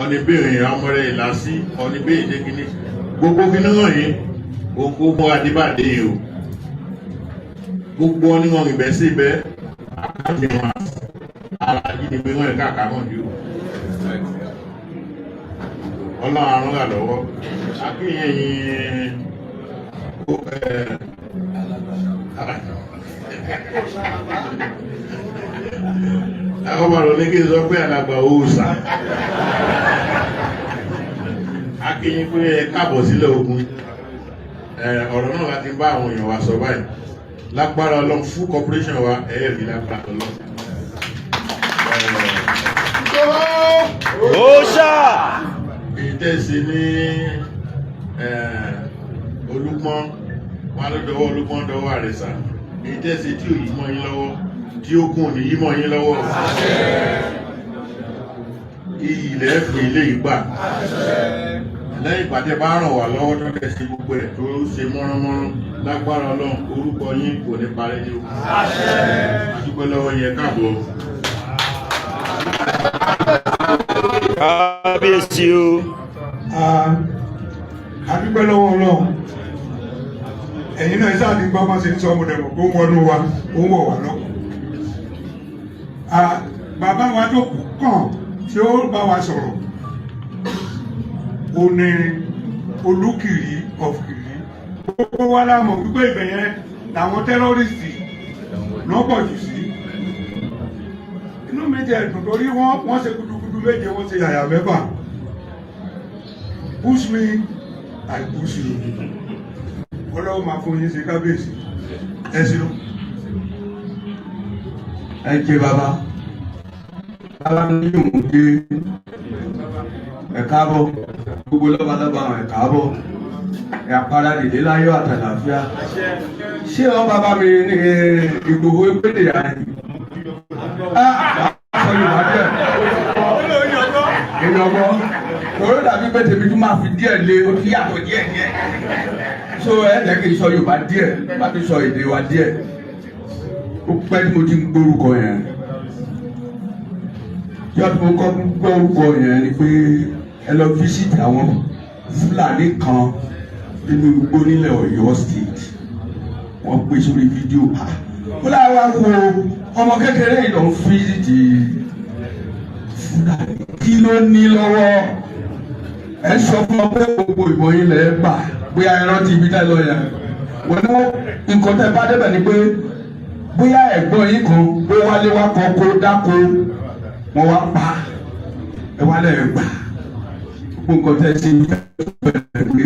ọni bẹ́ ìrìn ọmọrẹ ìlàsí ọni bẹ́ ìdẹ́gíní gbogbo kí náà yìí oko mọ́ adébàdé yìí o gbogbo ọni wọn ìbẹ́ sí ibẹ́ àkáàtì wọn ara yìí ni pé wọ́n ẹ̀ká àkámọ̀ yìí o ọlọ́run àrùn rà lọ́wọ́ akínyẹ̀yìn àwọn ọmọ rẹ̀ ní kí n sọ pé àdàgbà òòsà akínyìn pé káàbọ̀ sílẹ̀ ogun ọ̀rọ̀ náà láti bá àwọn èèyàn wa sọ báyìí lágbára ọlọ́run fún corporation wa ẹ̀ẹ́rì lágbára ọlọ́run òòsà ìtẹ́sí ní olúpọ́n wọn ló dọwọ́ olúpọ́n dọwọ́ àrẹ̀sà ìtẹ́sí tí ò yí mọ́ yín lọ́wọ́ tí ó kún ní yí mọ́ yín lọ́wọ́ ilẹ̀ fi ilé ìgbà lẹ́yìn ìpàdé bá ràn wá lọ́wọ́ tó kẹsí gbogbo ẹ̀ tó ṣe mọ́ránmọ́rán lágbára ọlọ́run orúkọ yín kò ní parẹ́ ní òkú àdúgbò lọ́wọ́ yẹn káàbọ̀. kábíyèsí o. àdúgbò lọ́wọ́ ọlọ́run ẹ̀yin náà sáà ní gbọ́mọ́ sí sọ ọmọdé mọ̀ kó wọnú wa ó wọ̀ wá lọ. bàbá wa tó kàn tí ó bá wa sọ̀rọ̀ ó ní Olúkìrí of Kìrí gbogbo wa lámọ̀ wípé ibẹ̀ yẹn làwọn tẹ́rọ́rìsì náà pọ̀ jù sí. inú mi jẹ́ ẹ̀dùn torí wọ́n ṣe gudugudu méje wọ́n ṣe yàyà mẹ́fà push me I push you ọlọ́wọ́ máa fún yín sí kábíyèsí ẹ ṣeun. ẹ jẹ bàbá ní ìmúdé ẹ káàbọ̀ gbogbo lọ́balọ́ba ẹ káàbọ̀ ẹ̀ àpárá dìde láyọ̀ àtàlàfíà ṣé wọn bàbá mi ní Ìgbòho ìpèdè àyè sọ Yorùbá díẹ̀ ìyọ̀bọ lórí dàbí pé tèmi tún máa fi díẹ̀ lé o ti yàtọ̀ díẹ̀ so ẹ jẹ́ kí n sọ Yorùbá díẹ̀ bá ti sọ èdè wa díẹ̀ ó pẹ́ tí mo ti ń gbórúkọ yẹn yọ tí mo kọ́ gbórúkọ yẹn ni pé ẹ lọ fíṣítì àwọn Fúlàní kan nínú igbó nílẹ̀ Ọ̀yọ́ state wọ́n gbé sórí fídíò ó láwa wo ọmọ kékeré yìí lọ ń fíṣítì Fúlàní kí ló ní lọ́wọ́ ẹ sọ fún ọ pé gbogbo ìbọn yìí lẹ̀ ẹ́ bà bóyá ẹ rántí ibi tẹ́ lọ yẹn wọ́n ní nǹkan tẹ́ bá débẹ̀ ni pé bóyá ẹ̀gbọ́n yìí kan ó wálé wá kọ́ kó dáko wọ́n wá pa ẹ wálé ẹ̀ gbà gbogbo nǹkan tẹ́ ṣe bẹ̀rẹ̀ pé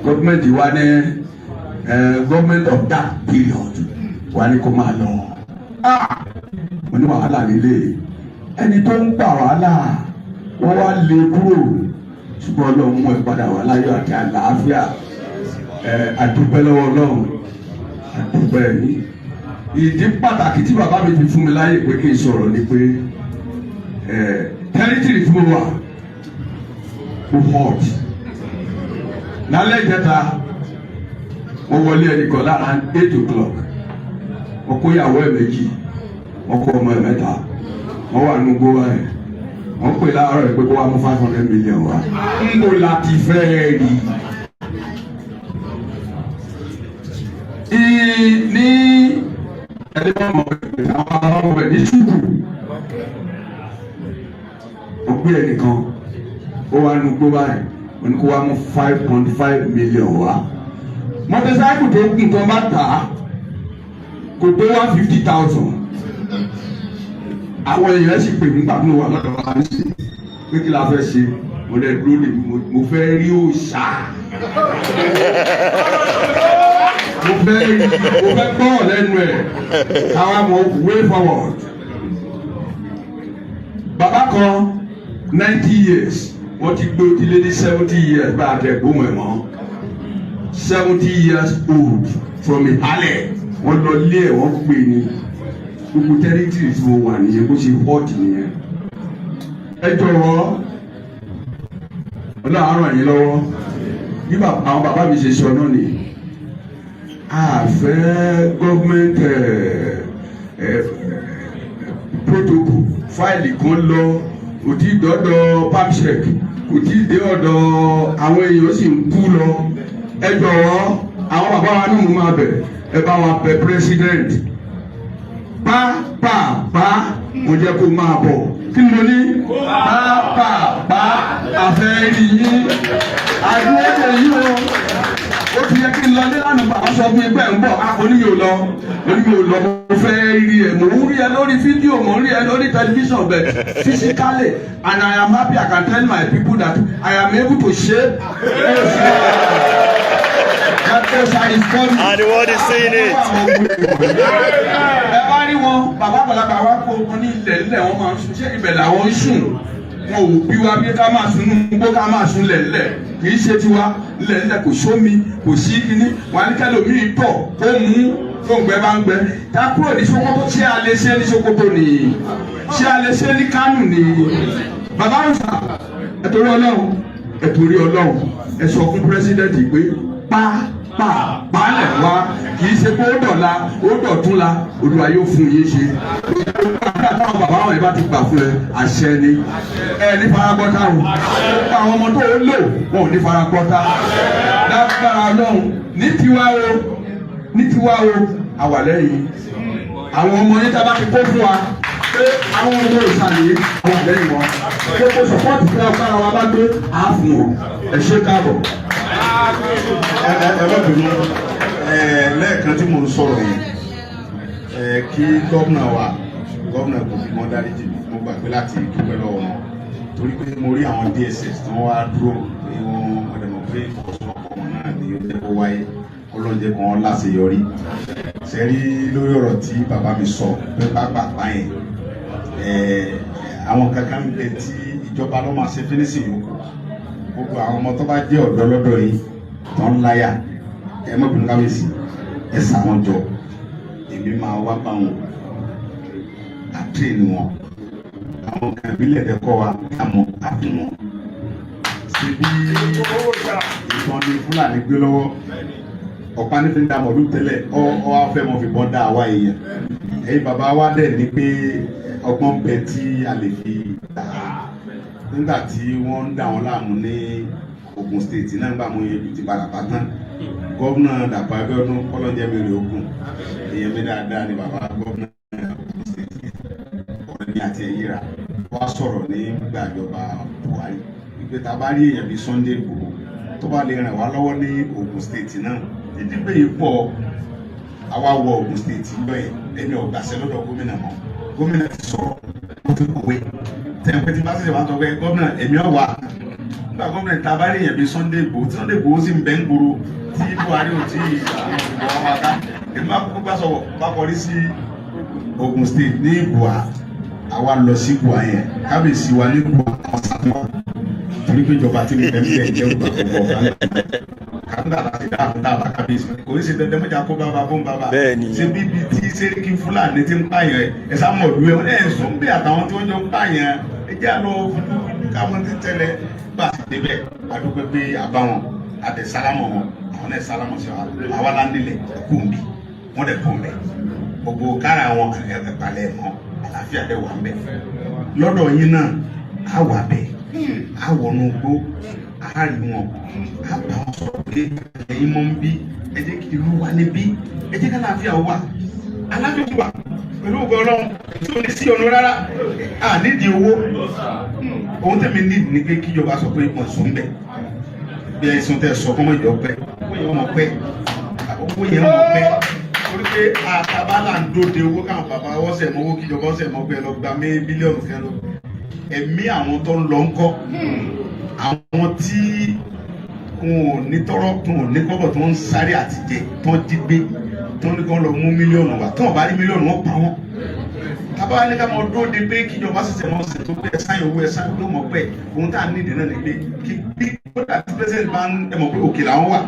gọ́ọ̀mẹ̀ntì wa ní government of that period wa ní kó máa lọ mo ní wàhálà nílé ẹni tó ń gbà wàhálà wọ́n wá lé kúrò ṣùgbọ́n Ọlọ́run mú ẹ padà wá láyọ̀ àti àlàáfíà àdúpẹ́ lọ́wọ́ Ọlọ́run àdúpẹ́ yìí ìdí pàtàkì tí bàbá mi fi fún mi láyè pé kí n sọ̀rọ̀ ni pé tẹ́rítìrì tí mo wà mo hot lálẹ́ ìjẹta mo wọlé ẹnìkan lára 8 o'clock mo kó ìyàwó ẹ̀ méjì mo kó ọmọ ẹ̀ mẹ́ta wọ́n wà nínú gbówá ẹ̀ wọ́n pè láàárọ̀ ẹ̀ pé kó wá mú 500 million wá ń bò láti fẹ́ rí ní ẹni wọn mọ àwọn ọmọ ẹ̀ ní ṣùkú ó gbé ẹnìkan ó wá nínú gbówá ẹ̀ wọ́n ní kó wá mú 5.5 million wá mọ́tẹ́sáìkù tó kù tó bá tà á kò tó 150,000 àwọn èèyàn sì pè mí gbàgbọ́ wà lọ́dọ̀ wa ní sí pé kí la fẹ́ ṣe mo lè dúró lè mo fẹ́ rí òòṣà mo fẹ́ gbọ́ lẹ́nu ẹ̀ káwa mọ̀ way forward. Bàbá kan 90 years wọ́n ti gbé ojúlé ní 70 years bá a tẹ̀ gbóhùn ẹ̀ mọ́ 70 years old from Ìhálẹ̀ wọ́n lọ lé ẹ̀ wọ́n pè ní gbogbo tẹ́rítìrì tí mo wà nìyẹn bó ṣe hot nìyẹn. Ẹ jọ̀wọ́ Ọlọ́run ràn yín lọ́wọ́ bí àwọn bàbá mi ṣe sọ náà ni a fẹ́ gọ́ọ̀mẹ̀ntì protocol fáìlì kan lọ kò tí ì dọ́dọ̀ pamsec kò tí ì dé ọ̀dọ̀ àwọn èèyàn sì ń kú lọ. Ẹ jọ̀wọ́ àwọn bàbá wa náà mo máa bẹ̀ ẹ bá wa bẹ̀ president pápápá mo jẹ́ kó máa bọ̀ kí ni mo ní pápápá àfẹ́ rí yín àdúrà èyí o ó ti yẹ kí n lọ nílànà bàbá sọ fún ẹgbẹ́ ń bọ̀ oníyè ò lọ mo fẹ́ rí ẹ mo ń rí ẹ lórí fídíò mo ń rí ẹ lórí tẹlifíṣàn bẹ̀ physically and I am happy I can tell my people that I am able to shape and the world is seeing it. Ẹ bá rí wọn bàbá àgbàlagbà wa kó wọn ní ilẹ̀ ńlẹ̀ wọn máa ń sùn ṣé ibẹ̀ làwọn ń sùn wọn ò bí wa bí ká máa sùn nínú gbó ká máa sùn lẹ̀lẹ̀ kì í ṣe tiwa lẹ̀lẹ̀ kò sómi kò sí kíní wọn ní kẹlòmíì tọ̀ kó mú tó ń gbẹ bá ń gbẹ ká kúrò ní Sókótó ṣé a lè ṣe ní Sókótó nìyí ṣé a lè ṣe ní Kánò nìyí bàbá Àwùsá ẹ torí Ọlọ́run ẹ sọ fún pírẹsidẹ́ǹtì pé pàálẹ̀ wá kì í ṣe pé ó dọ̀la ó dọ̀túnla Olúwa yóò fún yín ṣe. Àwọn bàbá wọn yìí bá ti gbà fún ẹ àṣẹ ni ẹ ní faragbọ́tà o àwọn ọmọ tó lò wọn ò ní faragbọ́tà lágbára Ọlọ́run ní tiwa o àwà lẹ́yìn àwọn ọmọ yín tá a bá ti kó fún wa pé àwọn ọmọ ìsàlẹ̀ àwà lẹ́yìn wọn pé kó sọpọ́ọ̀tì fún ọgbàrá wa bá gbé àáfùn wọn ẹ ṣe káàbọ̀. Ẹlọ́bìnrin lẹ́ẹ̀kan tí mo ń sọ̀rọ̀ yìí kí gómìnà wa gómìnà kò fi mọ́ dáríjì mo gbàgbé láti dúpẹ́ lọ́wọ́ wọn torí pé mo rí àwọn DSS tí wọ́n wá dúró pé wọ́n mọ̀dẹ̀mọ̀ pé ìfọwọ́sowọ́pọ̀ wọn náà ni ó jẹ́ kó wáyé ọlọ́njẹ́ kan láṣeyọrí sẹ́rí lórí ọ̀rọ̀ tí bàbá mi sọ pé bàbá yẹn àwọn kankan bẹ tí ìjọba ló máa ṣe fínísì yòókù gbogbo àwọn ọmọ tó bá jẹ́ ọ̀dọ́ lọ́dọ̀ yìí tó ń láyà ẹ mọ̀ bínú kábíyèsí ẹ sá wọn jọ èmi máa wá bá wọn àtúnyẹ̀ni wọn àwọn kan ìbílẹ̀ ẹ̀kọ́ wa àmọ́ àfihàn wọn. síbi ìtàn ní Fúlàní gbé lọ́wọ́ ọ̀pá nífi ń dá mọ̀ọ́dún tẹ́lẹ̀ ọ́ afẹ́ mọ̀ fi bọ́ dá àwa èèyàn ẹ̀yin bàbá wa dẹ̀ ní pé ọgbọ́n bẹ tí a lè fi dà á nígbà tí wọ́n ń dà wọ́n láàmú ní Ògùn state náà nígbà mú yẹn ti padà bá tán gómìnà Dàpọ̀ Abíọ́dún kọ́lọ́jẹ́ mi rè ogun èèyàn mi dáadáa ni bàbá gómìnà Ògùn state ọ̀rẹ́ mi àti ẹ̀yíra wá sọ̀rọ̀ ní gbàjọba Buhari wípé tá a bá rí èèyàn bíi Sunday Igboho tó bá lè ràn wá lọ́wọ́ ní Ògùn state náà títí pé ipò àwa wọ Ògùn state lọ́yẹ̀ ẹni ọ̀gbàṣẹ́ lọ́dọ̀ gómìnà mọ́ gómìnà ti sọ̀rọ̀ ó fi kọ̀wé tẹ̀pẹ́ tí bá sì wá tọ́gbẹ́ gómìnà èmi ọ̀wà nígbà gómìnà tá a bá rí èèyàn bíi Sunday Igboho tí Sunday Igboho sì ń bẹ́ ń gbòòrò tí Buhari ò tí ì àwọn ọmọ aká èmi máa kúkú bá sọ̀rọ̀ bá kọrí sí Ògùn state ní Ìbùà àwa lọ sí Ìbùà yẹn kábíyèsí wa ní Ìbùà àwọn sàmúwà torí pé ìjọba tí mi fẹ́ mi lẹ̀ jẹ́ ògbà gbogbo ọ̀gá kàńdà láti dá àbúdá àbá kábíyèsí kò ní ṣe dandan mọ́jà kó bàbá bó ń bàbá ṣe bíbi tí sẹ́ríkì Fúlàní ti ń pààyàn ẹ̀ sámọ̀ ìlú ẹ̀ sọ ń bẹ àtàwọn tí wọ́n jọ ń pààyàn ẹ jẹ́ àlọ́ káwọn ti tẹ́lẹ̀ bá a ti débẹ̀ adúpẹ́ pé àbáwọn àtẹ sálámọ̀ wọn àwọn náà sálámọ̀ sí wa àwa láńdílẹ̀ kóńbì wọ́n dẹ̀ kóńbẹ̀ gbogbo kára wọn ẹ̀pàlẹ̀ mọ́ àlàáfíà dẹ̀ wà ń bẹ̀ lọ́dọ̀ yín náà á wà bẹ̀ á wọnú gbó á rí wọn á bá wọn sọ̀rọ̀ pé ẹ̀yin mọ́ ń bí ẹ jẹ́ kí ìlú wa níbí ẹ jẹ́ ká láàfíà wà alájọ wà pẹ̀lú ògbẹ́ Ọlọ́run tí ó ní sí ọ̀nà rárá à nídìí owó ohun tẹ̀mí nídìí ni pé kíjọba sọ pé wọ́n sùn bẹ̀ bí ẹ̀sùn tẹ̀ sọ fún ìjọ pẹ́ owó yẹn mọ̀ pẹ́ owó yẹn mọ̀ pẹ́ torí pé àtàbálà ń dóde owó káwọn bàbá ọ̀sẹ̀ mọ́ owó kíjọba ọ̀sẹ̀ mọ́ pé lọ gba bílíọ̀nù kan lọ ẹ̀mí àwọn tó ń lọ ńkọ́ àwọn tí wọn ò ní tọ́rọ́ tó ò ní kọ́bọ̀ tó ń sáré àtijẹ tó ń jí gbé tó ń ní kí wọ́n lọ mú mílíọ̀nù wá tó ń bá rí mílíọ̀nù wọn pa wọn tábà ní ká mọ dúró de pé kíjọba ṣẹ̀ṣẹ̀ mọ ṣe tó pé ẹ̀sáyìn owó ẹ̀sáyìn ló mọ̀ pẹ́ ohun tá à ní ìdè náà ni pé kí bí kódà tí pẹ́sẹ́ntì bá ń ẹ̀mọ̀ pé òkè làwọn wà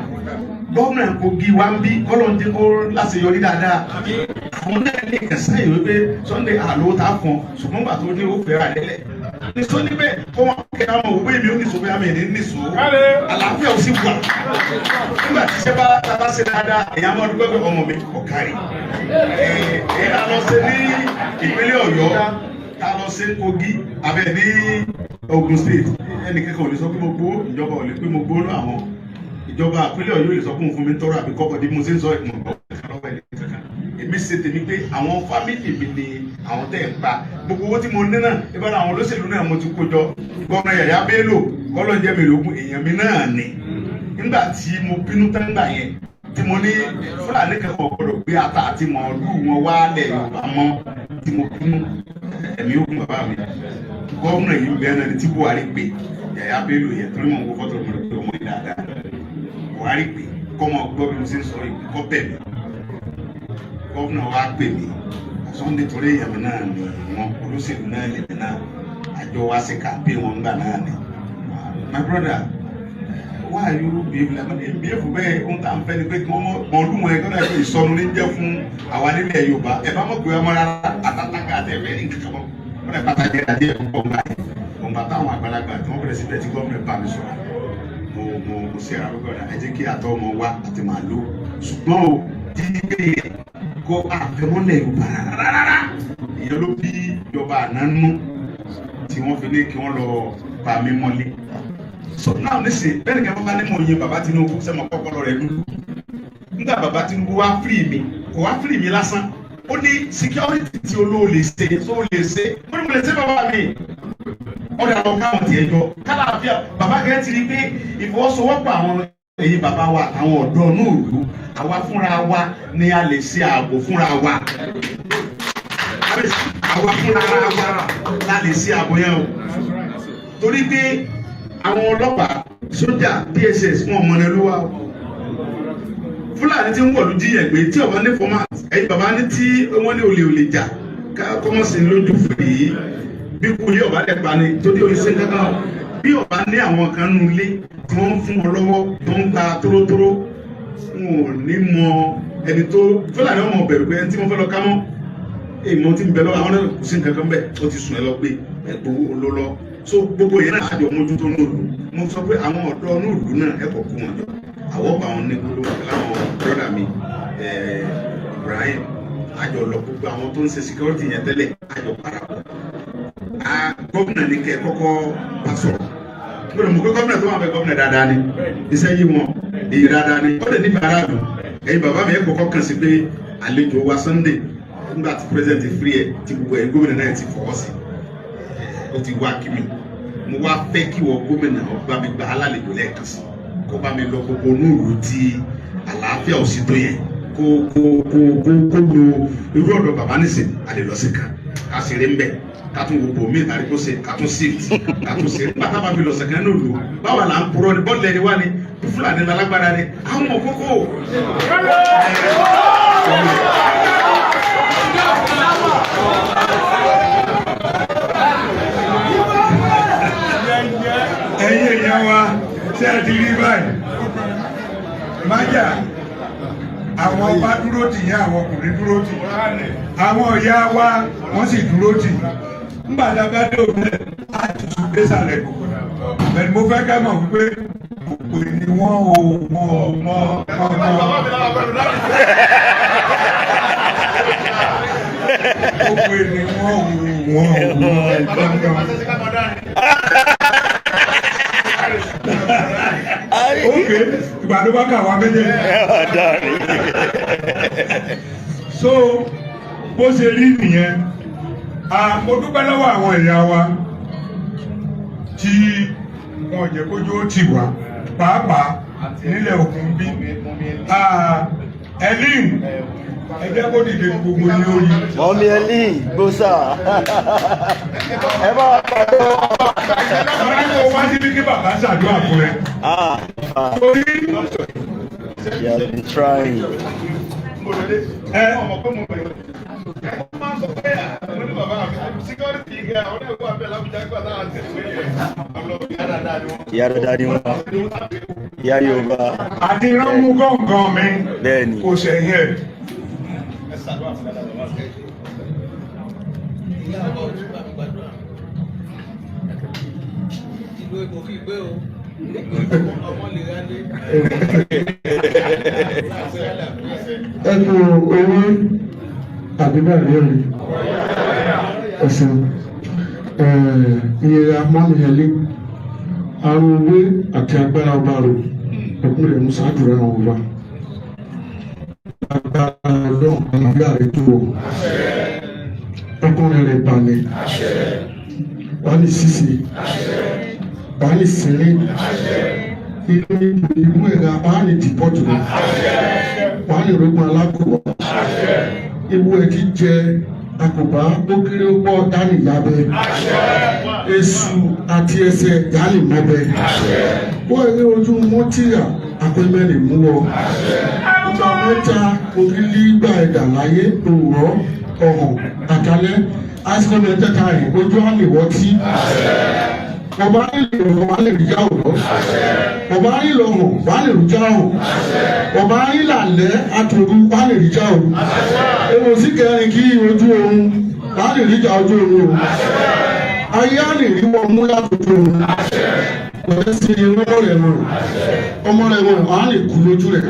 gómìnà Kogi wa ń bí kọ́lọ́n jẹ́ kó láṣeyọrí dáadáa àwọn náà ní ẹ̀sáyìn wípé Sunday àlọ́ tá a fọn ṣùgbọ́n gbà tó dé ó fẹ́ra lẹ́lẹ̀ ní sọ níbẹ̀ kó wọn kẹ́ àwọn òwe mi ó ní sọ́bẹ̀ àmì ní nìṣó àlàáfíà ó sì wà nígbà tí iṣẹ́ bá ṣe dáadáa èèyàn máa dúpẹ́ pé ọmọ mi kò kárí èèyàn á lọ sí ní ìpínlẹ̀ Ọ̀yọ́ ká lọ sí Kogi abẹ ní Ogun State ẹnì kẹ́kọ̀ọ́ lè sọ pé mo gbó ìjọba ò lè pé mo gbó lọ àwọn ìjọba ìpínlẹ̀ Ọ̀yọ́ lè sọ pé mo fún mi tọrọ àbí kọ́kọ́ di mo ṣe ń sọ ìmọ̀ lọ́wọ́ ẹ̀ èmi ṣe tèmi pé àwọn fámìlì mi ni àwọn tẹ̀ ń pa gbogbo owó tí mo ní náà ìbára àwọn olóṣèlú náà mo ti kó jọ gómìnà Yàyà Bello kọ́lọ́ jẹ́ mi lógún èèyàn mi náà ni nígbà tí mo bínú tán gbà yẹn tí mo ní Fúlàní kẹ́kọ̀ọ́ gbọ́dọ̀ gbé ata àti mọ̀ọ́lù wọn wálẹ̀ Yorùbá mọ́ tí mo bínú ẹ̀mí ogun bàbá mi gómìnà yìí bẹ́ẹ̀ náà ni tí Buhari pè Yàyà Bello yẹn torí mo ń wo fọ́tò mi lórí ọmọ yìí dáadáa Buhari pè kọ́mọ gbọ́ bí mo ṣe ń sọ yìí kọ́ bẹ̀ mí gómìnà wa pè mí Sunday torí èèyàn mi náà ni wọn olóṣèlú náà lè mi náà àjọ wa ṣe kàmpé wọn gbà náà ni my brother why you behave like that behave bẹ́ẹ̀ ohun tá à ń fẹ́ ni pé kí wọ́n mọ ọdún wọn ẹgbẹ́ náà pé ìsọnù ní jẹ́ fún àwa nílẹ̀ Yorùbá ẹ bá mọ̀ pé ọmọ rárá àtàtàkà àti ẹ̀fẹ́ ní kankan mọ́ wọn ẹ̀ pàtàkì àti ẹ̀kọ́ ọ̀gbà yìí òun bàtà àwọn àgbàlagbà tí wọ́n bẹ̀rẹ̀ síbẹ̀ tí gómìnà bá mi sọ̀rọ̀ mo ṣe ara gbọ́dọ̀ ẹ jẹ́ kí àtọ́ ọmọ wa àti màálù ṣùgbọ́n o dídé yẹ kó àfẹ́mọ́lẹ̀ Yorùbá rárá ìyẹn ló bí ìjọba ànánú tí wọ́n fi ní kí wọ́n lọ pa mí mọ́lé so now nísìnyí bẹ́ẹ̀ ni kẹ́kọ̀ọ́ bá ní mò ń yin bàbá Tinubu sẹ́mo kọ́kọ́rọ́ rẹ̀ dúdú nígbà bàbá Tinubu wá fírì mi kò wá fírì mi lásán ó ní security tí olóò lè ṣe tó lè ṣe ó ní mo lè ṣe bàbá mi ọ̀dà lọ káwọn tiẹ̀ jọ kálàáfíà bàbá kẹ́ ti rí pé ìfọwọ́sowọ́pọ̀ àwọn èyí bàbá wa àwọn ọ̀dọ́ inú ìlú àwa fúnra wa ni a lè ṣe ààbò fúnra wa àwa fúnra wa la lè ṣe ààbò yẹn o torí pé àwọn ọlọ́pàá sójà DSS wọn mọ̀nà ló wà o Fúlàní tí ń wọ̀lú jíyàn gbé tí ọba ní format ẹ̀yin bàbá ní tí wọ́n ní olè jà kọ́mọ̀sí lójú fèrè yìí bí kú ilé ọba dẹ̀ pa ni tó dé oyin sí kankan bí ọba ní àwọn kan nù ilé tí wọ́n ń fún ọ lọ́wọ́ tó ń ta tórótóró wọn ò ní mọ ẹni tó fúlàní ọmọ bẹ̀rù pé ẹni tí wọ́n fẹ́ lọ ká mọ́ èèmọ̀ tí ń bẹ lọ́wọ́ àwọn náà kò sí nǹkan kan bẹ́ẹ̀ ó ti sùn ẹ lọ gbé ẹ̀gbọ́n olólọ́ so gbogbo yẹn náà àjọ mójútó ní òlu mo sọ pé àwọn ọ̀dọ́ ní òlu náà ẹ̀kọ́ kó wọn jọ àwọn bá wọn ní gbogbo láwọn brọ́dà mi Ibrahim àjọ lọ gbogbo àwọn tó ń ṣe security yẹn tẹ́lẹ̀ àjọ parapọ̀ gómìnà ní kẹ́ kọ́kọ́ bá sọ̀rọ̀ gbọ́dọ̀ mọ̀ pé gómìnà tó wà bẹ gómìnà dáadáa ni iṣẹ́ yìí wọn èyí dáadáa ni ó lè ní bàárà dùn ẹ̀yin bàbá mi ẹ̀ kọ́kọ́ kàn sí pé àlejò wa Sunday nígbà tí president free ẹ̀ tí gbogbo ẹ̀yin gómìnà náà ti fọwọ́ sí ó ti wá kí mi mo wá fẹ́ kí wọ́n gómìnà ọba mi gba alálejò lẹ́ẹ̀kan sí kó bá mi lọ gbogbo onúùlù tí àlàáfíà ò sí tó yẹn kó lo irú ọ̀dọ̀ bàbá nìsín àlelọ́sí kan ká sì rí ń bẹ̀ ká tún gbogbo mi ìtàrí kó ṣe ká tún shift ká tún ṣe nígbà tábà fi lọ sẹ̀kẹ́ náà lò báwa là ń purọ́ ni bọ́ọ̀lù ẹni wá ni Fúlàní ní alágbára ni àwọn ọmọ kókó. ẹ̀yin èèyàn wa ṣé ẹ ti rí báyìí májà àwọn ọba dúró tì yẹn àwọn ọkùnrin dúró tì àwọn ọ̀yá wa wọ́n sì dúró tì nígbà tá a bá dé òun ẹ̀ á ti sùn dé sàlẹ̀ gbogbo bẹ́ẹ̀ ni mo fẹ́ ká mọ̀ wípé gbogbo ni wọ́n ò mọ̀ gbogbo ni ok ìgbàdo bá kà wá méjèèjì so bó ṣe rí nìyẹn mo dúpẹ́ lọ́wọ́ àwọn èèyàn wa tí wọn jẹ́ kójú ó tì wá pàápàá nílẹ̀ òkun bí Ẹlín ẹ jẹ́ kó dìde gbogbo ní orí. mọ́mí Ẹlín gbósà ẹ bá wà pàdé wọn. wọ́n ní kó wá síbi kí bàbá ṣàdúrà fún ẹ. You have been trying. Ìyá dada ni wọn, ìyá Yorùbá. Àti ránmú gángan mi bẹ́ẹ̀ni kò sẹ́yìn ẹ̀. ẹnu owó àdúgbò àríyànjú ẹsẹ̀ ìyẹra mọ́mìyẹlé àrùn owó àti agbára ọba rò ẹkùnrin musa àdúrà àwọn ọba agbára ọlọ́run àlàáfíà rẹ̀ tó o ẹkùnrin rẹ̀ balẹ̀ wà ní sísè wà ní sẹ́lẹ̀ ìlú ẹ̀ka wà ní dìpọ́tù wà ní rògbòn alákòwà ewu ẹ̀ ti jẹ àkùbá ó kéré ó pọ̀ dání yabẹ èṣù àti ẹsẹ̀ dání mọ́bẹ wọ́n ẹ̀rí ojú mọ́tíyà àpẹmẹ́rin mú wọ ìgbà mẹ́ta ògìlì gbà ẹ̀dà láyé òwúrọ̀ ọ̀hún àtàlẹ́ àìsàn mẹ́tẹ́ta rẹ̀ ojú àlèwọ́tí ọba nílò ọba lè rí jáwò lọ ọba nílò ọhún wà lè rí jáwò ọba nílò alẹ́ àtòrú wà lè rí jáwò èrò sí kẹrin kí ojú oorun wà lè rí já ojú oorun o ayé á lè rí wọn mú látòjú oorun pẹ̀lẹ́ sí ọmọ rẹ̀ mọ̀ wà lè kú lójú rẹ̀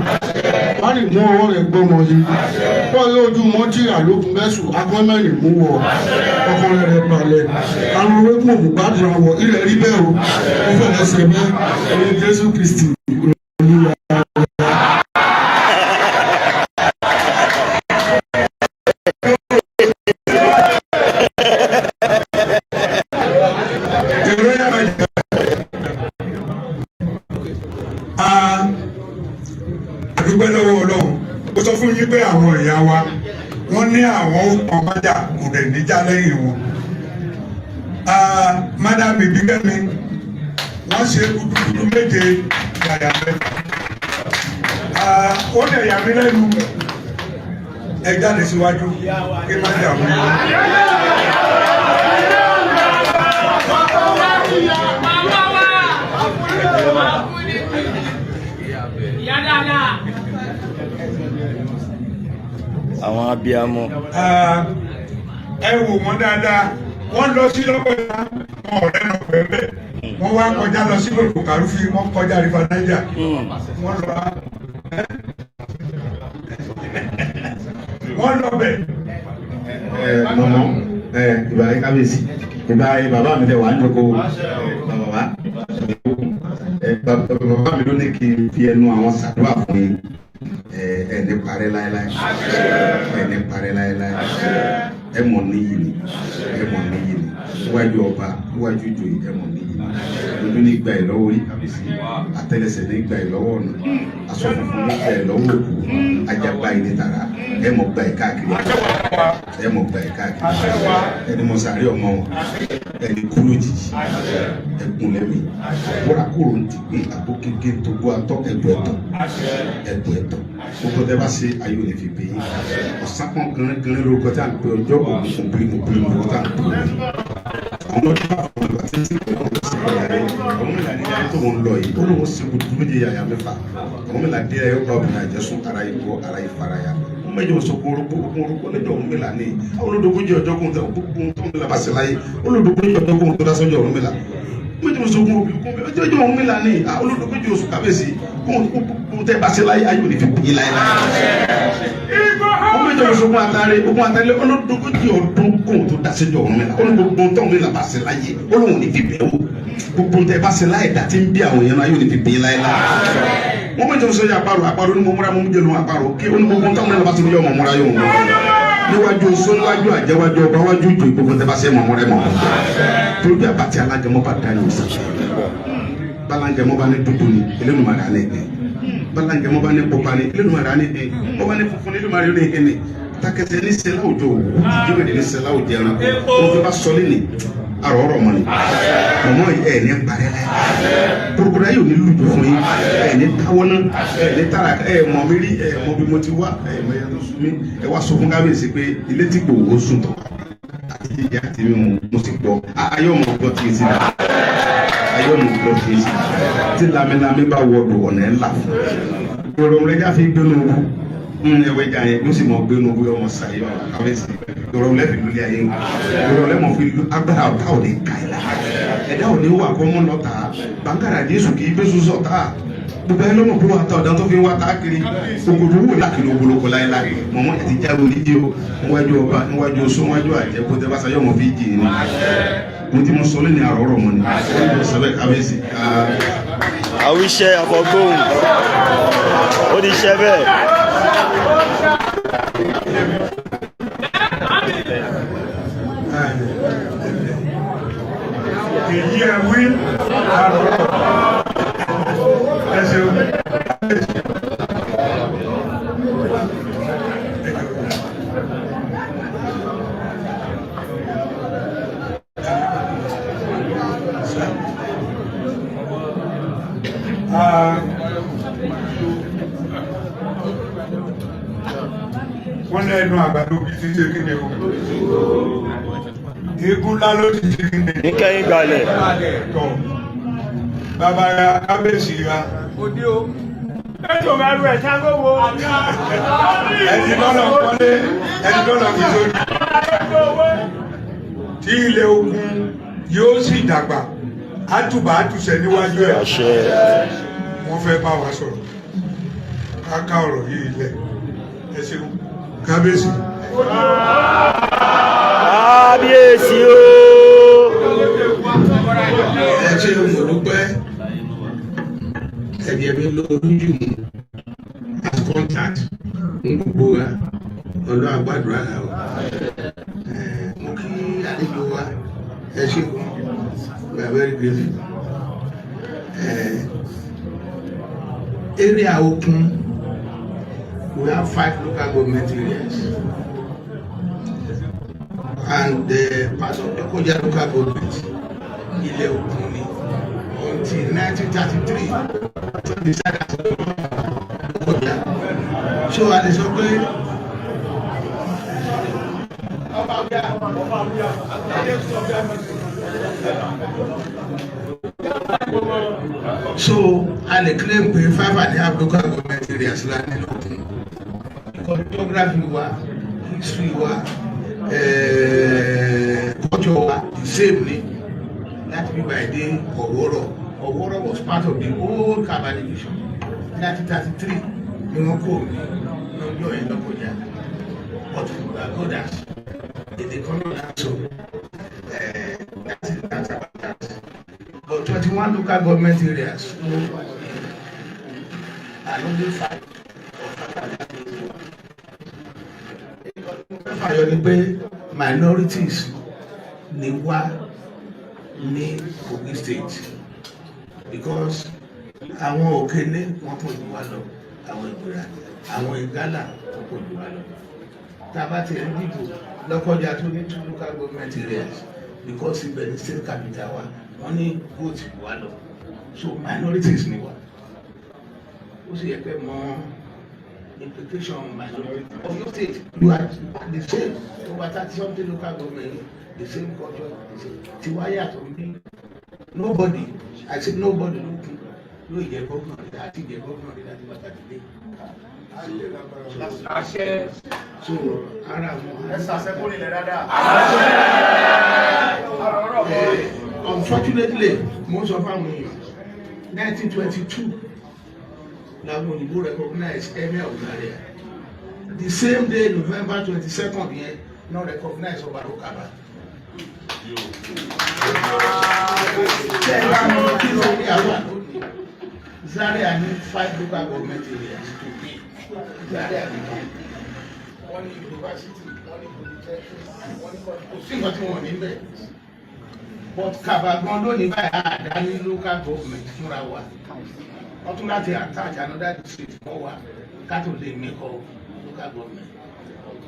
wà lè mú ọwọ́ rẹ̀ gbọ́mọ yìí wọ́n yóò ojú mọ́tìrà lókun mẹ́sùn akọ́mẹ́rin mú wọ ọkùnrin rẹ̀ balẹ̀ àwọn ewékùn òmùgbàdùn àwọ̀ ilẹ̀ rí bẹ́ẹ̀ o ó fẹ́lẹ́ sẹ́ bẹ́ẹ̀ ní Jésù Kristi olúwa. àdúgbò lọ́wọ́ Ọlọ́run ó sọ fún yín pé àwọn ìyá wa wọ́n ní àwọn ó pọn májà kò dẹ̀ níjà lẹ́yìn wọn. Madam Ìbíkẹ́mi wọ́n ṣe gudugudu méje yàyà mẹ́ta. Ó dẹ̀ yà mí lẹ́nu ẹ jáde síwájú kí májà mú un. àwọn abiyamọ. Ẹ wò wọ́n dáadáa wọ́n lọ sí lọ́pọ̀ ìlà wọn ọ̀rẹ́ náà pẹ̀lẹ́ wọ́n wá kọjá lọ sí lòdò kàrúfì wọ́n kọjá rífà náíjà wọ́n lọ bẹ̀. Mọ̀mọ́ ìbá yín kábíyèsí ìbá bàbá mi tẹ wà ń jókòó bàbá mi ló ní kí n fi ẹnu àwọn ṣàdúrà fún yín ẹni parẹ́ láéláé ẹni parẹ́ láéláé ẹ mọ̀ níyì ni ẹ mọ̀ níyì ni níwájú ọba níwájú ìjòyè ẹ mọ̀ níyì ni ojú ní gba ẹ lọ́wọ́ orí kábíyèsí àtẹ́lẹsẹ̀ ní gba ẹ lọ́wọ́ ọ̀nà aṣọ funfun ní gba ẹ lọ́wọ́ òkú ajagba yìí ní tara ẹ mọ̀ gba ẹ káàkiri ẹ mọ̀ gba ẹ káàkiri ẹni mọ̀ sàárẹ̀ ọmọ wọn ẹni kú lójijì ẹkùn lẹ́mí bọ́ra kúrò ń ti gbé àbókéké tó gbọ́ atọ́ ẹ̀dùn ẹ̀tọ́ gbogbo tẹ́ bá ṣe ayé ò lè fi pè é ọ̀sán kan gẹ́rẹ́ lórúkọ tí a ń pè ọjọ́ ògùn bírímù lórúkọ tí a ń pè é àwọn ọdún bá fọwọ́ ìgbà tí ń sìn pé ọ̀hún sí ọ̀yà rẹ̀ ọ̀hún mi là ní ayé tó ń lọ yìí ó lóun ṣe gbogbo méje yàyà mẹ́fà ọ̀hún mi là dé ayé ọba obìnrin àjẹsùn ara ikú ara ìfaraya méjì wọn sọ kó orúkọ lẹ́jọ́ ọ̀hún mi là ní àwọn olódogójì ọjọ́ kóhun tó ń la bá ṣe láyé olódogójì ọjọ́ kóhun tó dá sọ́jọ́ ọ̀hún mi là méjì wọn sọ kó ọjọ́ ọ̀hún mi là ní olódogójì oṣù kábíyèsí kóhun tẹ́ bá ṣe láyé ayé ò ní fi pín láyé ogun atare olódogójì ọdún kóhun tó dasẹ jọ ọ̀run mẹ́la olódogbo tó ń mẹ́la bá ṣe láyé olóhùn ní fi bẹ́ẹ̀ o gbogbo tẹ bá ṣe láyé dá tí ń bí àwọn èèyàn náà yóò ní fi bẹ́ẹ̀ láyé láyé wọ́n mẹ́jọ sọ yà àparò ní mo múra mo mú jẹun àparò kí olódogbo tó ń mẹ́la bá ṣe yọ ọmọ múra yóò mú níwájú oṣó níwájú àjẹwájú ọba wájú ìjọ ìgbogbo tẹ bá ṣe mọ̀ múra mọ̀ torí bí abàtì alágẹmọ bá dá ní òsì balangẹmọ bá ní dúdú ni Elédùmarè alẹ́ gbẹ balangẹmọ bá ní pupa ni Elédùmarè alẹ́ gbẹ ọba ní funfun Elédùmarè alẹ́ gbẹ ni takẹsẹ ní sẹlá òjò jíwèé ní sẹlá òjò ẹran kó tó bá sọlé ni àrọ̀rọ̀ mọ́ ni mọ̀mọ́ ẹ̀ ní parẹ́ láyé kúrúkúrú ayé ò ní lùdù fún yín ẹ̀ ní táwọ́ náà ẹ̀ ní tára ẹ̀ mọ̀ mi rí ẹ̀ mọ̀ bí mo ti wá ẹ̀ mọ̀ ẹ̀ tó sún mi ẹ̀ wá sọ fún kábíyèsí pé ilé tí kò wó sùn tọ̀ àti jíjẹ àti mímu mo sì gbọ́ ayọ̀ mọ̀ gbọ́ tí èsì náà ayọ̀ mọ̀ gbọ́ tí èsì tí lamẹ́lamẹ́ bá wọ̀dù ọ̀nà ẹ̀ ńlá fún ìrọ̀rùn rẹ̀ jáfe gbénu ẹwẹ jà yẹn yóò sì mọ gbénu bí ọmọ sàyẹ kábíyèsí ìrọ̀rùn lẹ́fì lórí ayé ìrọ̀rùn lẹ́mọ̀ fi agbára ọ̀tá ò ní ká ẹ̀ la ẹ̀dá ò ní wà kọ́ mọ́ lọ́ta bàǹkàrà Jésù kì í bẹ́sù sọ̀tá gbogbo ẹ lọ́mọ pé wà á ta ọ̀dà tó fi wá tá kiri ògòdò wò lákìlì ògbólókò láéláé mọ̀mọ́ ẹ̀ ti jáwé oníjì o níwájú ọba níwájú oṣù níwájú àjẹ́ kó tẹ́ bá sayọ́ mọ̀ fi jì ní mo ti mọ sọlé ní àrọ̀rọ̀ mọ́ ni sọ́bẹ̀ kábíyèsí. àwíṣẹ́ àfọ̀gbóhùn ó ní iṣẹ́ bẹ́ẹ̀. èyí ẹ wí àrọ̀rọ̀ ẹ ṣeun. wọ́n lẹ́nu àgbàdo bí ti ṣe kíni o eégún ńlá ló ti ṣe kíni. ní kẹ́yìn gbalẹ̀. tọ́ bàbá ya kábíyèsí ya. òde o ẹjọ máa lu ẹ̀ṣá gbogbo. ẹni lọ́nà kọ́lé ẹni lọ́nà fi sórí. tí ilé ogun yóò sì dàgbà àtùbà àtùsẹ̀ níwájú ẹ̀. wọ́n fẹ́ bá wa sọ̀rọ̀ ká ọ̀rọ̀ yìí lẹ̀ ẹ ṣeun kábíyèsí. kábíyèsí o. ẹ ṣe olùdókòwò ẹ̀dí ẹ̀mí lórí jù mú as contact ń gbogbo wa ọ̀dọ́ àgbàdúrà làwọn mo kí àlejò wa ẹ ṣe we are very grateful. Area Okun, we have 5 local government areas, and part of the Koja local government, Ile Okun, until 1933, to decide as Koja. So at the Sokwe, so I claim 5.5 local government areas land in Okun. Because geography wa history wa culture wa the same ni láti bí báyìí dé Ọ̀wọ́rọ̀ was part of the old Kaba division 1933 ni wọ́n kó mi lọ́jọ́ yẹn lọ́kọjá but others èdè kan náà so that's about that but 21 local government areas are only 5 fàyọ ni pé minorities ni wá ní Kogi state because àwọn Òkèlè wọn pọ̀ jù wá lọ àwọn Ìgbìrà àwọn Ìgálà wọn pọ̀ jù wá lọ tá a bá ti rí dìbò Lọ́kọ́jà tó ní 2 local government areas because ibẹ̀ ní state capital wa wọ́n ní vote jù wá lọ so minorities ni wá ó sì yẹ pé mọ implication minority of your state you are the same over 30-something local government the same culture the same tiwaya tó ń bí nobody I say nobody ló jẹ gómìnà rẹ àti jẹ gómìnà rẹ láti bàtà dìde àṣẹ so ara wọn ẹsẹ àṣẹkùn ilẹ̀ dáadáa unfortunately mo sọ fáwọn èèyàn 1922 làwọn òyìnbó recognize Emir of Zaria the same day November 22nd yẹn no recognize Ọba Kaba. Zaria ní 5 local government areas to be Zaria ní wọ́n ní university wọ́n ní polytechnic wọ́n ní kò sí nǹkan tí wọ́n ní bẹ́ẹ̀ but Kaba gan lónìí báyìí àdá ní local government fúnra wa wọ́n tún láti attach another district mọ́ wa ká tó lè make up local government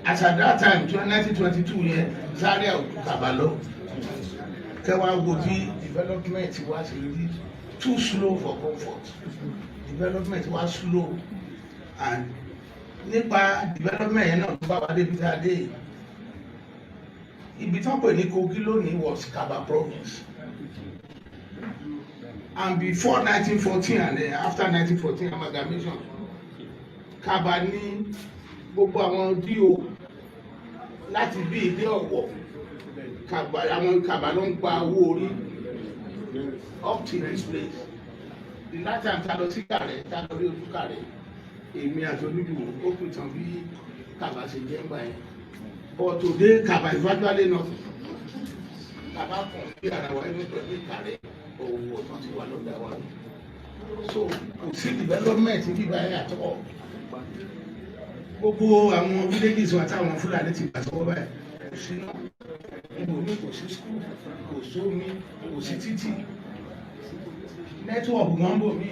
as at that time 1922 yẹn Zaria ò Kaba lọ kẹwàá wo bí development wa ṣe rí too slow for comfort development was slow and nípa development yẹn náà ló bá wa débi tá a dé ibi tí wọ́n pè ní Kogi lónìí was Kaba province and before 1914 and then after 1914 amalgamation Kaba ní gbogbo àwọn D.O. láti bí ilé Ọ̀wọ̀ àwọn Kaba ló ń gba owó orí up to this place the last time ta lọ sí Kàrẹ́ ta lọ rí ojú Kàrẹ́ èmi àti Olúdùwò ó kù tán bí Kaba ṣe jẹ́ ń gbà yẹn but today Kaba is virtually nothing Kaba kan bí ara wa ẹni pẹ̀lú Kàrẹ́ owó tán ti wà lọ́dà wa so kò sí development bíbá yẹn àtọ́ gbogbo àwọn villages wa táwọn Fúlàní ti gbà sọ́wọ́ báyìí kò sí náà ibò ní kò sí school kò sómi kò sí títì network wọn bò mí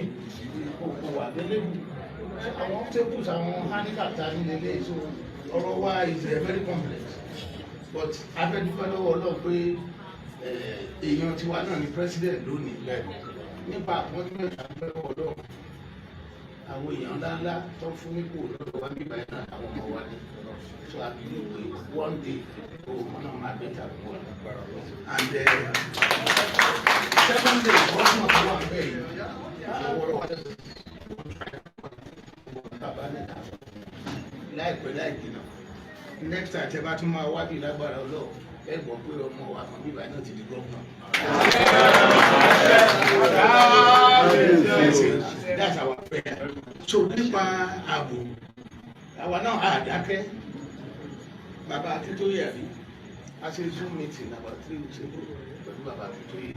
kò wà lélẹ́bù àwọn tables àwọn handicap ta ní lélẹ́ so ọ̀rọ̀ wa is very complex but abẹ́dúpẹ́ lọ́wọ́ Ọlọ́run pé èèyàn tiwa náà ni president lónìí nípa appointment abẹ́dúpẹ́ lọ́wọ́ Ọlọ́run àwọn èèyàn ńláńlá tó fún nípò lọ́dọ̀ wá bíbá ẹ̀ náà àwọn ọmọ wa ní so I believe we one day òun náà máa better fún wa and second day wọ́n mọ̀ tó wà bẹ́ẹ̀ yìí àwọ̀rọ̀ wa bàbá nìkan láìpẹ́ láì jìnnà next time tẹ́ bá tún máa wádìí lágbára Ọlọ́run ẹ gbọ́ pé ọmọ wa kan bíbá náà ti di gómìnà. That's our prayer. So nípa ààbò àwa náà àdákẹ́ bàbá Akíntóyè àbí a ṣe Zoom meeting about 3 weeks ago pẹ̀lú bàbá Akíntóyè